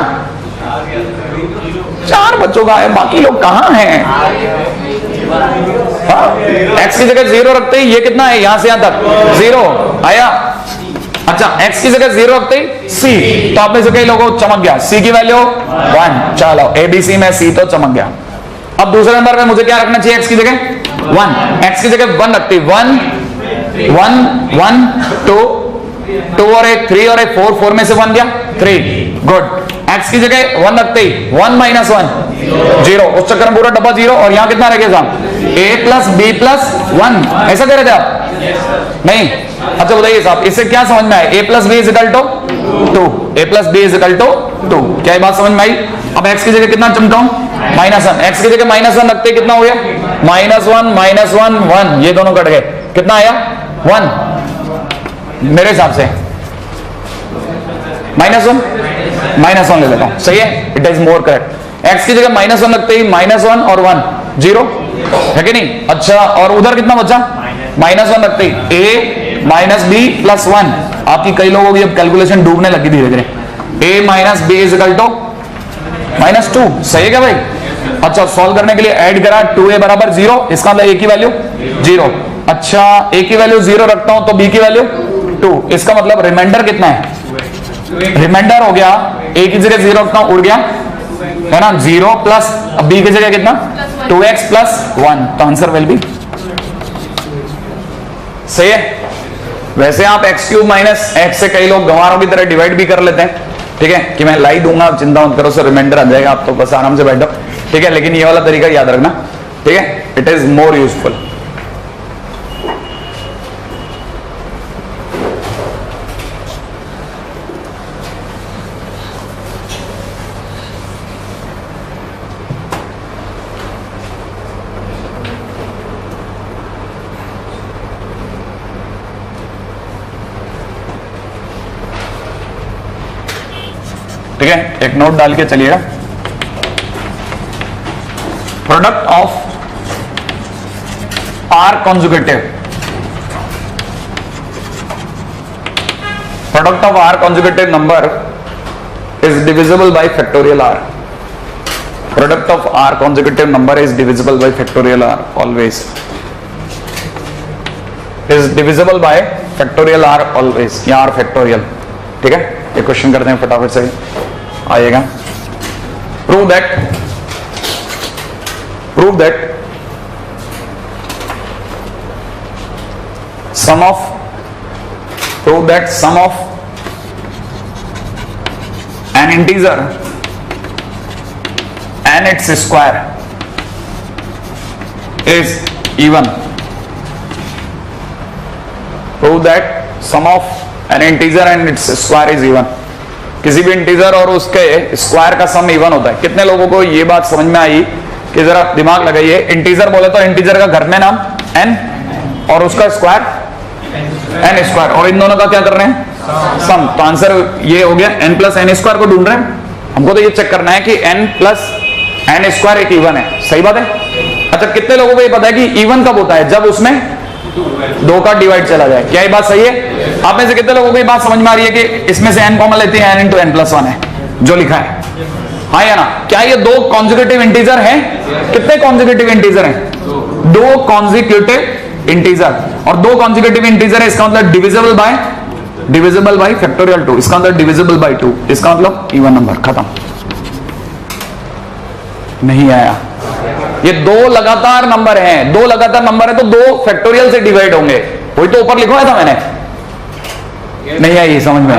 4 बच्चों का है, बाकी लोग कहां हैं? x की जगह 0 रखते ही ये कितना है? यहां से यहां तक 0 आया। अच्छा, x की जगह 0 रखते ही c, तो आप में से कई लोगों को चमक गया c की वैल्यू 1। चलो abc में c तो चमक गया। अब दूसरे नंबर में मुझे क्या रखना चाहिए? x की जगह 1। x की जगह 1 रखते 1 1 1 2 2 और एक 3 और एक 4, 4 में से 1 गया 3। गुड। x की जगह 1 रखते ही 1 माइनस 1 0, उस चक्कर में पूरा डब्बा 0। और यहां कितना रह गया साहब? a plus b plus 1। ऐसा कह रहे थे आप? नहीं? अच्छा बताइए साहब, इससे क्या समझ में आया? a plus b is equal to 2। a plus b is equal to 2। क्या ये बात समझ में आई? अब x की जगह कितना चमकाऊं? -1। x की जगह -1 रखते ही कितना हो गया? -1 -1 1। ये दोनों कट गए, कितना आया? 1 मेरे हिसाब से। -1 ले लेता हूं, सही है, it is more correct. x की जगह -1 लगते ही -1 और 1 0 है कि नहीं? अच्छा, और उधर कितना बचा? -1 लगते ही a माइनस बी प्लस 1। आपकी कई लोगों की अब कैलकुलेशन डूबने लगी धीरे धीरे। a minus b is equal to -2। सही है क्या भाई? अच्छा, सॉल्व करने के लिए ऐड करा 2a बराबर 0, इसका मतलब a की वैल्यू 0। अच्छा, a की वैल्यू 0 रखता हूं तो b की वैल्यू 2। इसका मतलब रिमाइंडर कितना है? रिमाइंडर हो गया, a की जगह 0 रखता हूं, उड़ गया है ना 0 प्लस b की जगह कितना? 2x plus 1। तो आंसर विल बी, सही है। वैसे आप x क्यूब माइनस x से कई लोग गंवारों की तरह डिवाइड भी कर लेते हैं। ठीक है कि मैं लाई दूंगा, चिंता मत करो, सर रिमाइंडर आ जाएगा, आप तो बस आराम से बैठो। ठीक है, लेकिन ये वाला तरीका याद रखना। ठीक है, इट इज मोर यूजफुल। ठीक है, एक नोट डाल के चलिएगा। Product of are conjugative, product of are conjugative number is divisible by factorial r. Product of r consecutive number is divisible by factorial r always. Is divisible by factorial r always. या r factorial. ठीक है, ये question करते हैं फटाफट से आएगा। Prove that sum of an integer and its square is even. Prove that sum of an integer and its square is even. किसी भी इंटीजर और उसके स्क्वायर का सम इवन होता है। कितने लोगों को ये बात समझ में आई कि जरा दिमाग लगाइए, इंटीजर बोले तो इंटीजर का घर में नाम n और उसका स्क्वायर n स्क्वायर, और इन दोनों का क्या कर रहे हैं, सम। तो आंसर ये हो गया, n प्लस एन स्क्वायर को ढूंढ रहे हैं। हमको तो ये चेक करना है कि n प्लस एन स्क्वायर एक इवन है। सही बात है। अच्छा, कितने लोगों को ये पता है कि इवन कब होता है, जब उसमें 2 का डिवाइड चला जाए। क्या ये बात सही है? आप में से कितने लोगों को ये बात समझ में आ रही है कि इसमें से n कॉमन लेते हैं, n इंटू एन प्लस 1 है जो लिखा है, हाँ या ना? क्या ये 2 कॉन्जुगेटिव इंटीजर हैं? कितने कॉन्जुगेटिव इंटीजर हैं? 2 कॉन्जुगेटिव इंटीजर, और 2 कॉन्जुगेटिव इंटीजर है, इसका मतलब डिविजिबल बाय फैक्टोरियल 2, इसका मतलब डिविजिबल बाय 2, इसका मतलब इवन नंबर। खत्म। नहीं आया? ये 2 लगातार नंबर हैं, 2 लगातार नंबर है तो 2 फैक्टोरियल से डिवाइड होंगे, वही तो ऊपर लिखवाया था मैंने। नहीं आई समझ में?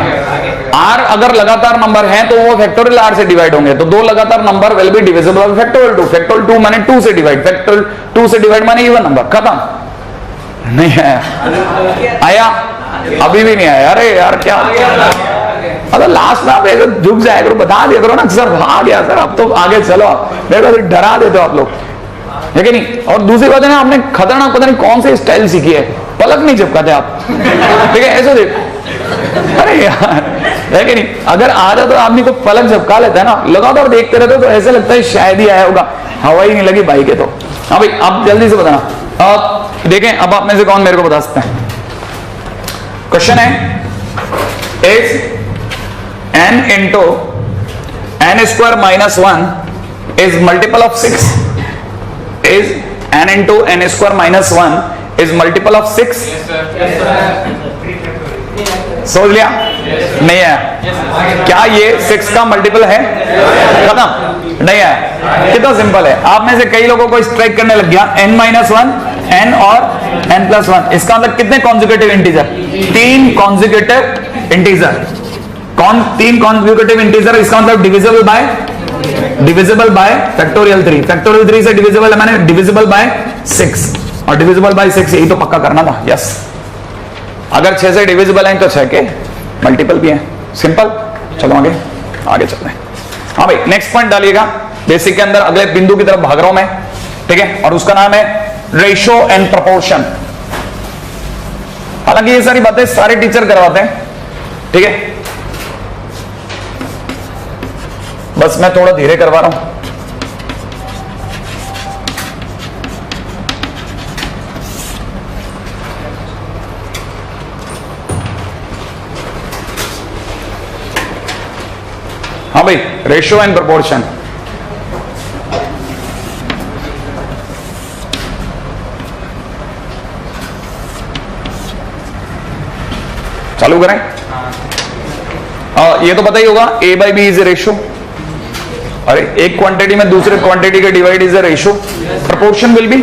r अगर लगातार नंबर है तो वो फैक्टोरियल r से डिवाइड होंगे, तो 2 लगातार number will be divisible by factorial 2। Factorial 2 माने 2 से डिवाइड, फैक्टोरियल 2 से डिवाइड माने इवन नंबर। खत्म। नहीं आया? आया? अभी भी नहीं आया? अरे यार क्या, अगर लास्ट में आप ऐसे झुक जाए करो, बता दिया करो ना सर आ गया सर, अब तो आगे चलो, मेरे को डरा देते हो आप लोग, है कि नहीं? और दूसरी बात है ना, आपने खतरनाक पता नहीं कौन सी स्टाइल सीखी है, पलक नहीं चिपकाते आप, ठीक है? ऐसे देख, अरे यार, है कि नहीं? अगर आ जाए तो आदमी को पलक झपका लेता है ना, लगातार देखते रहते तो ऐसे लगता है शायद ही आया होगा, हवा ही नहीं लगी भाई के। तो हाँ भाई, आप जल्दी से बताना। अब देखें, अब आप में से कौन मेरे को बता सकते हैं? क्वेश्चन है, is n into n square minus 1 is multiple of 6? Is n into n square minus 1 is multiple of 6? सोच लिया? नहीं है? क्या ये 6 का मल्टीपल है? खत्म। नहीं है? कितना सिंपल है। आप में से कई लोगों को स्ट्राइक करने लग गया, n माइनस 1, n और n प्लस 1, इसका मतलब कितने conjugative integer? 3 conjugative integer. 3 conjugative integer, इसका मतलब डिविजिबल बाय फैक्टोरियल 3। फैक्टोरियल 3 से डिविजिबल है, मैंने डिविजिबल बाय 6, और डिविजिबल बाय 6 यही तो पक्का करना था। यस, अगर 6 से डिविजिबल है तो 6 के मल्टीपल भी है। सिंपल। चलो आगे चलते हैं। हाँ भाई, नेक्स्ट पॉइंट डालिएगा। बेसिक के अंदर अगले बिंदु की तरफ भाग रहा हूं मैं, ठीक है? और उसका नाम है रेशियो एंड प्रोपोर्शन। हालांकि ये सारी बातें सारे टीचर करवाते हैं, ठीक है? बस मैं थोड़ा धीरे करवा रहा हूं। हाँ भाई, रेशियो एंड प्रोपोर्शन। चालू करें? ये तो पता ही होगा, a by b is a ratio. अरे एक क्वांटिटी में दूसरे क्वांटिटी का divide is a ratio. Proportion will be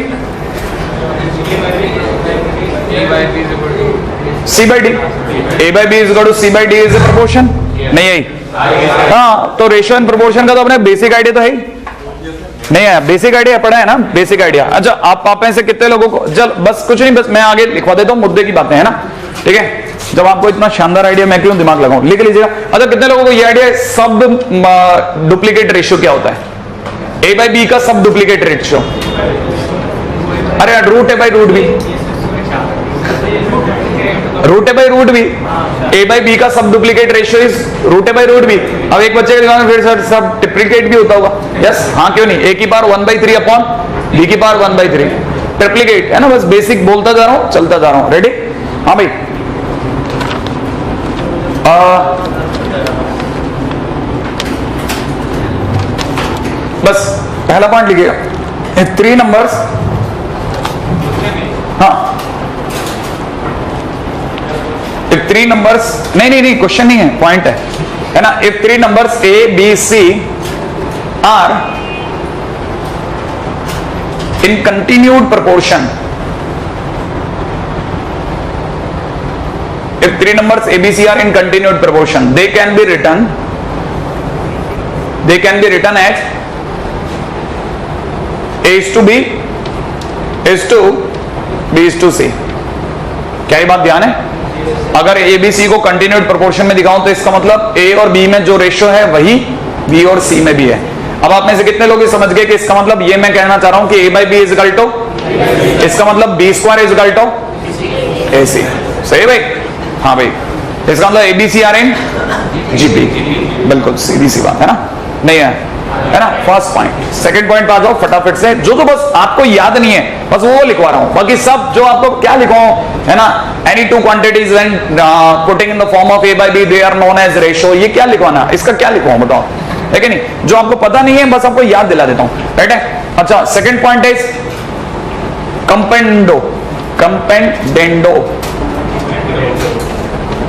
c by d। a by b is equal to c by d is a proportion। नहीं आई? हाँ, तो रेशियो एंड प्रोपोर्शन का तो अपने बेसिक आइडिया तो है ही नहीं है? बेसिक आइडिया पढ़ा है ना, बेसिक आइडिया। अच्छा, आप में से कितने लोगों को, चल बस कुछ नहीं, बस मैं आगे लिखवा देता हूँ, मुद्दे की बातें है ना, ठीक है? जब आपको इतना शानदार आइडिया, मैं क्यों दिमाग लगाऊं, लिख लीजिएगा। अच्छा, कितने लोगों को ये आइडिया है सब डुप्लीकेट रेशियो क्या होता है? a बाई बी का सब डुप्लीकेट रेशियो। अरे root a by root b, root a by root b, a by b का sub duplicate ratio is root a by root b. अब एक बच्चे के दिमाग में फिर सर सब ट्रिप्लीकेट भी होता होगा, यस हाँ क्यों नहीं, ए की पावर 1/3 अपॉन बी की पावर 1/3 ट्रिप्लीकेट है ना, बस बेसिक बोलता जा रहा हूं चलता जा रहा हूं। रेडी? हाँ भाई बस पहला पॉइंट लिखिएगा, 3 नंबर्स, हाँ 3 नंबर्स, नहीं क्वेश्चन नहीं है, पॉइंट है ना। If 3 numbers a b c are in continued proportion, if 3 numbers A, B, C are in continued proportion, they can be written as A is to B is to B is to C। क्या ये बात ध्यान है? अगर A, B, C को continued proportion में दिखाऊं तो इसका मतलब A और B में जो रेशियो है वही B और C में भी है। अब आप में से कितने लोग ये समझ गए कि इसका मतलब ये मैं कहना चाह रहा हूं कि A by B is equal to, इसका मतलब B square is equal to AC। सही भाई? हाँ भाई, इसका मतलब ABC आर इन GP, बिल्कुल सीधी सी बात है ना, नहीं है ना। First point. सेकंड पॉइंट पे आ जाओ फटाफट से, जो तो बस आपको याद नहीं है बस वो लिखवा रहा हूं, बाकी सब जो आपको क्या लिखवाऊं है ना, any two quantities when putting in the form of A by B they are known as ratio, ये क्या लिखवाना, इसका क्या लिखवाऊं बताओ, है कि नहीं? जो आपको पता नहीं है बस आपको याद दिला देता हूं, राइट है। अच्छा सेकंड पॉइंट इज कंपेंडो, कंपेंडेंडो,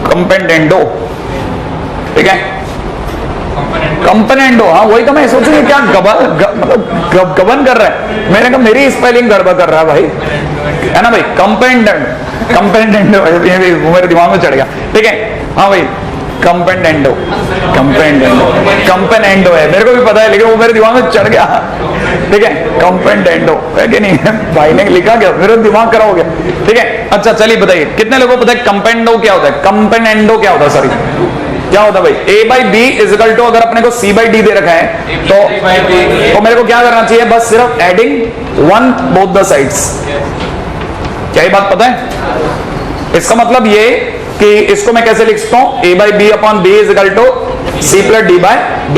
कंपेंडेंडो, ठीक है, कंपेनेंडो, हाँ वही तो मैं सोचूं क्या मतलब गबन कर रहा है, मैंने कहा मेरी स्पेलिंग गड़बड़ कर रहा है भाई, है ना भाई। कंपेंडेंड, कंपेंडेंडो ये मेरे दिमाग में चढ़ गया, ठीक है हाँ भाई, कंपेंडेंडो, कंपेंडेंडो, कंपेनेंडो है मेरे को भी पता है लेकिन वो मेरे दिमाग में चढ़ गया, ठीक है कंपेंडेंडो है कि नहीं, भाई ने लिखा क्या मेरा दिमाग खराब हो गया, ठीक है। अच्छा चलिए बताइए कितने लोगों को पता है कंपेंडो क्या होता है, कंपेनेंडो क्या होता है, सॉरी क्या होता है भाई? A by B is equal to, अगर अपने को C by D दे रखा है तो मेरे को क्या करना चाहिए, बस सिर्फ एडिंग 1 बोथ द साइड्स। क्या ये बात पता है? इसका मतलब ये कि इसको मैं कैसे लिख सकता हूं, A by B upon B is equal to C plus D by D,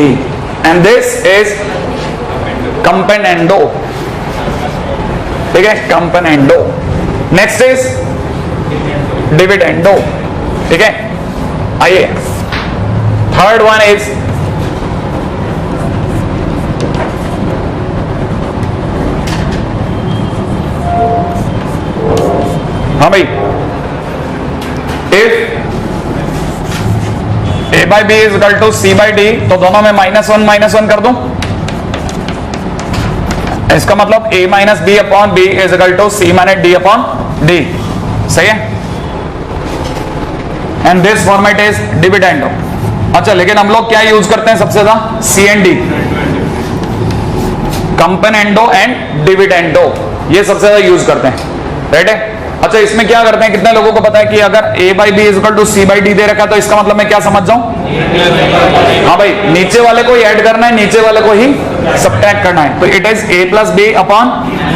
and this is componendo, ठीक है कंपेनेंडो। नेक्स्ट इज डिविडेंडो, ठीक है। आइए थर्ड वन इज हाँ भाई, if A by B is equal to C by D तो दोनों में -1 कर दूं, इसका मतलब A minus B upon B is equal to C minus D upon D, सही है। And this format is dividendo. अच्छा लेकिन हम लोग क्या यूज करते हैं सबसे ज्यादा, CND, कंपेनेंडो एंड डिविडेंडो, ये सबसे ज्यादा यूज करते हैं, राइट है। अच्छा इसमें क्या करते हैं, कितने लोगों को पता है कि अगर A by B is equal to C by D दे रखा है तो इसका मतलब मैं क्या समझ जाऊं, हाँ भाई नीचे वाले को ही ऐड करना है, नीचे वाले को ही सबट्रैक्ट करना है, तो it is A plus B upon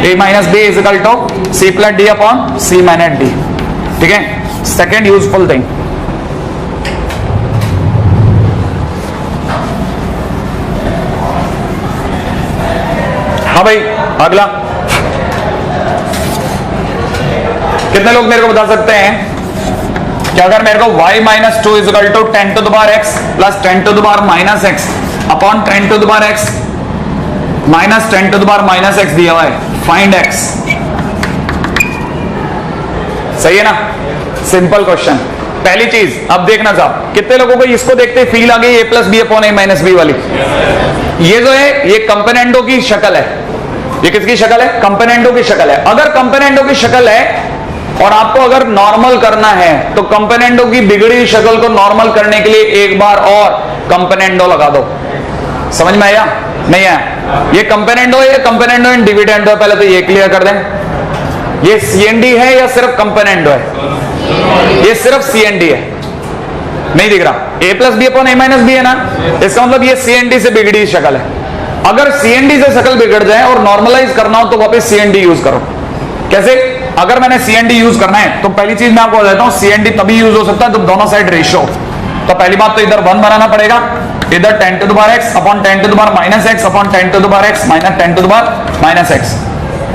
A minus B is equal to C plus D upon C minus D, ठीक है। सेकेंड यूजफुल थिंग, हाँ भाई अगला, कितने लोग मेरे को बता सकते हैं कि अगर मेरे को y minus 2 is equal to 10 to the power x plus 10 to the power minus x upon 10 to the power x minus 10 to the power minus x दिया हुआ है, फाइंड x, सही है ना, सिंपल क्वेश्चन। पहली चीज अब देखना साहब, कितने लोगों को इसको देखते फील आ गई a plus B upon a minus B वाली, ये जो है ये कंपेनेंडो की शक्ल है, ये किसकी शक्ल है, कंपेनेंडो की शक्ल है। अगर कंपेनेंडो की शक्ल है और आपको अगर नॉर्मल करना है तो कंपेनेंडो की बिगड़ी हुई शक्ल को नॉर्मल करने के लिए एक बार और कंपेनेंडो लगा दो, समझ में आया नहीं आया? ये कंपेनेंडो है, ये कंपेनेंडो एंड डिविडेंडो है, पहले तो ये क्लियर कर दें, ये CND है या सिर्फ कंपेनेंडो है, ये सिर्फ CND है, नहीं दिख रहा, A plus B upon A minus B है ना, इसका मतलब ये CND से बिगड़ी शक्ल है। अगर CND से शक्ल बिगड़ जाए और नॉर्मलाइज करना हो तो वापस CND यूज करो, कैसे? अगर मैंने CND यूज करना है तो पहली चीज मैं आपको बता देता हूं, CND तभी यूज हो सकता है जब दोनों साइड रेशियो। तो पहली बात तो इधर 1 बनाना पड़ेगा, इधर 10 to the power x upon 10 to the power minus x upon 10 to the power x minus 10 to the power minus x,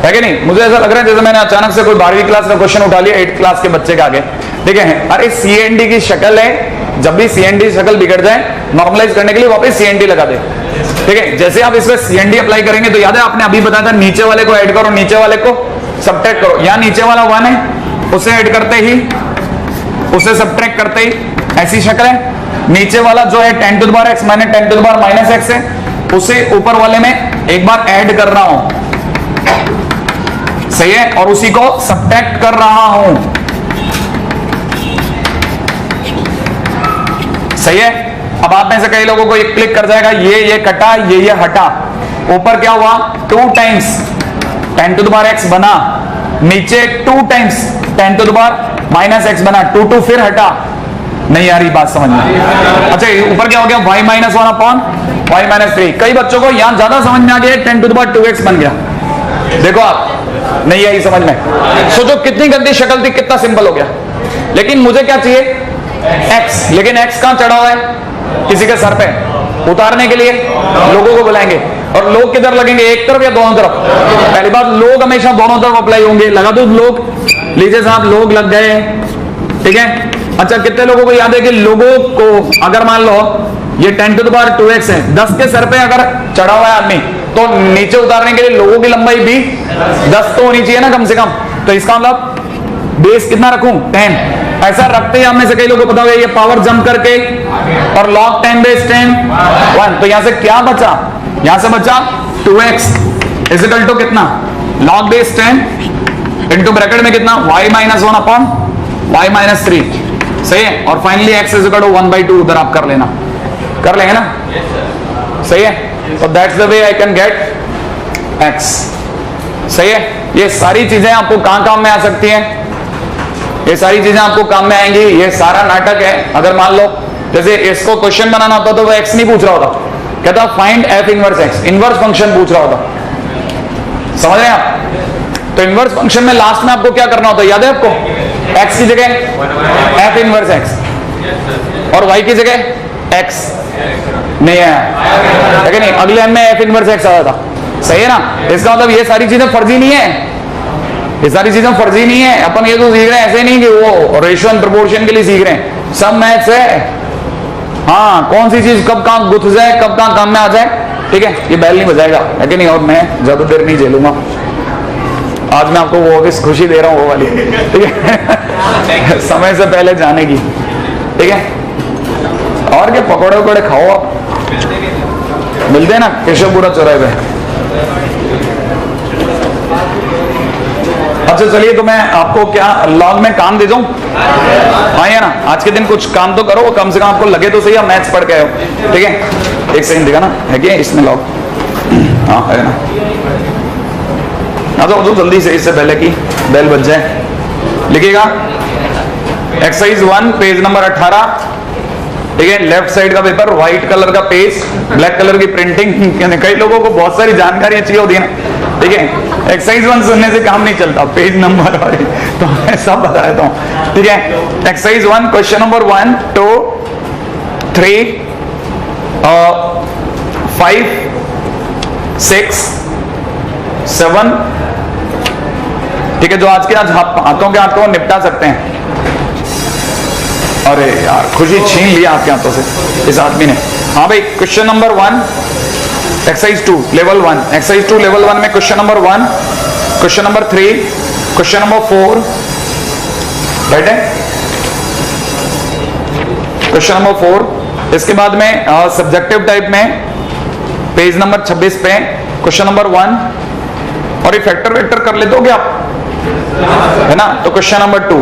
है कि नहीं? मुझे ऐसा लग रहा है जैसे मैंने अचानक से कोई 12वीं क्लास का क्वेश्चन उठा लिया 8th क्लास के बच्चे के आगे, ठीक है? अरे CND की शक्ल है, जब भी CND शक्ल बिगड़ जाए नॉर्मलाइज करने के लिए वापस CND लगा दे, ठीक है? जैसे आप इसमें CND अप्लाई करेंगे तो याद है आपने अभी बताया था नीचे वाले को ऐड करो, नीचे वाले को सब्ट्रैक्ट करो। यहाँ नीचे वाला 1 है, उसे ऐड करते ही, उसे सब्ट्रैक्ट करते ही ऐसी शक्ल है। नीचे वाला जो है 10 to the power x minus 10 to the power minus x है, उसे ऊपर वाले में एक बार ऐड कर रहा हूं, सही है, और उसी को सब्ट्रैक्ट कर रहा हूं, सही है। अब आप में से कई लोगों को एक क्लिक कर जाएगा, ये कटा, ये हटा, ऊपर क्या हुआ 2 times 10 to the power x बना, नीचे 2 times 10 to the power minus x बना, 2 फिर हटा, नहीं आ रही बात समझ में? अच्छा ऊपर क्या हो गया y minus 1 upon y minus 3। कई बच्चों को यहां ज्यादा समझ में आ गया 10 टू द पावर 2x बन गया, देखो आप नहीं आई समझ में। सोचो कितनी गंदी शक्ल थी, कितना सिंपल हो गया। लेकिन मुझे क्या चाहिए x, लेकिन x कहां चढ़ा हुआ है? किसी के सर पे। उतारने के लिए लोगों को बुलाएंगे, और लोग किधर लगेंगे, एक तरफ या दोनों तरफ? पहली बात लोग हमेशा दोनों तरफ अप्लाई होंगे, लगा दो लोग, लीजिए साहब लोग लग गए, ठीक है। अच्छा कितने लोगों को याद है कि लोगों को अगर मान लो ये 10 टू द पावर 2x है, 10 के सर पे अगर चढ़ा हुआ है आदमी, तो नीचे उतारने के लिए लोगों की लंबाई भी 10 तो होनी चाहिए ना कम से कम। तो इसका मतलब बेस कितना रखूं 10, ऐसा रखते ही आप में से कई लोगों को पता होगा ये पावर जंप करके और log 10 बेस 10 1, तो यहां से क्या बचा, यहां से बचा 2x इज इक्वल टू कितना log बेस 10 इंटू ब्रैकेट में कितना y minus 1 upon y minus 3, सही है। और finally x is equal to 1/2 उधर आप कर लेना, कर लेंगे ना, सही है। तो that's the way I can get x, सही है। ये सारी चीजें आपको कहां काम में आ सकती हैं, ये सारी चीजें आपको काम में आएंगी। ये सारा नाटक है। अगर मान लो जैसे इसको क्वेश्चन बनाना होता तो वो x नहीं पूछ रहा होता, कहता find f inverse x, inverse function पूछ रहा होता, समझ रहे हैं आप? तो इनवर्स फंक्शन में लास्ट में आपको क्या करना होता है, याद है आपको? x की जगह f इनवर्स x और y की जगह x नहीं है, लेकिन नहीं अगले एम में f इनवर्स x आया था, सही है ना। इसका मतलब ये सारी चीजें फर्जी नहीं है, ये सारी चीजें फर्जी नहीं है। अपन ये तो सीख रहे हैं, ऐसे नहीं कि वो रेशियो एंड प्रोपोर्शन के लिए सीख रहे हैं, सब मैथ्स है। हाँ कौन सी चीज कब कहां गुथ जाए, कब कहां काम में आ जाए, ठीक है। ये बैल नहीं बजाएगा, है कि नहीं? और मैं ज्यादा देर नहीं झेलूंगा, आज मैं आपको वो खुशी दे रहा हूँ वो वाली, ठीक है समय से पहले जाने की, ठीक है। और क्या पकौड़े वकौड़े खाओ आप, मिलते हैं ना केशवपुरा चौराहे पे। अच्छा चलिए, तो मैं आपको क्या लॉग में काम दे दूं? हाँ या ना, आज के दिन कुछ काम तो करो, कम से कम आपको लगे तो सही आप मैथ्स पढ़ के आए हो, ठीक है। एक सेकंड दिखा ना, है क्या इसमें लॉग? हाँ है ना, आ जाओ जल्दी से, इससे पहले की बेल बज जाए। लिखिएगा एक्सरसाइज 1 पेज नंबर 18, ठीक है। लेफ्ट साइड का पेपर, व्हाइट कलर का पेज, ब्लैक कलर की प्रिंटिंग। कई लोगों को बहुत सारी जानकारी चाहिए होती है ना, ठीक है। एक्सरसाइज 1 सुनने से काम नहीं चलता, पेज नंबर तो मैं सब बता देता हूँ, ठीक है। एक्सरसाइज 1 क्वेश्चन नंबर 1 2 3 5 6 7, ठीक है। जो आज के आज हाथों के हाथों निपटा सकते हैं। अरे यार खुशी छीन लिया आपके हाथों से इस आदमी ने। हाँ भाई, question number 1 exercise 2 level 1, exercise 2 level 1 में question number 1, question number 3, question number 4, right है, क्वेश्चन नंबर 4। इसके बाद में सब्जेक्टिव टाइप में पेज नंबर 26 पे क्वेश्चन नंबर 1, और ये फैक्टर वेक्टर कर लेते हो क्या आप, है ना। तो क्वेश्चन नंबर 2,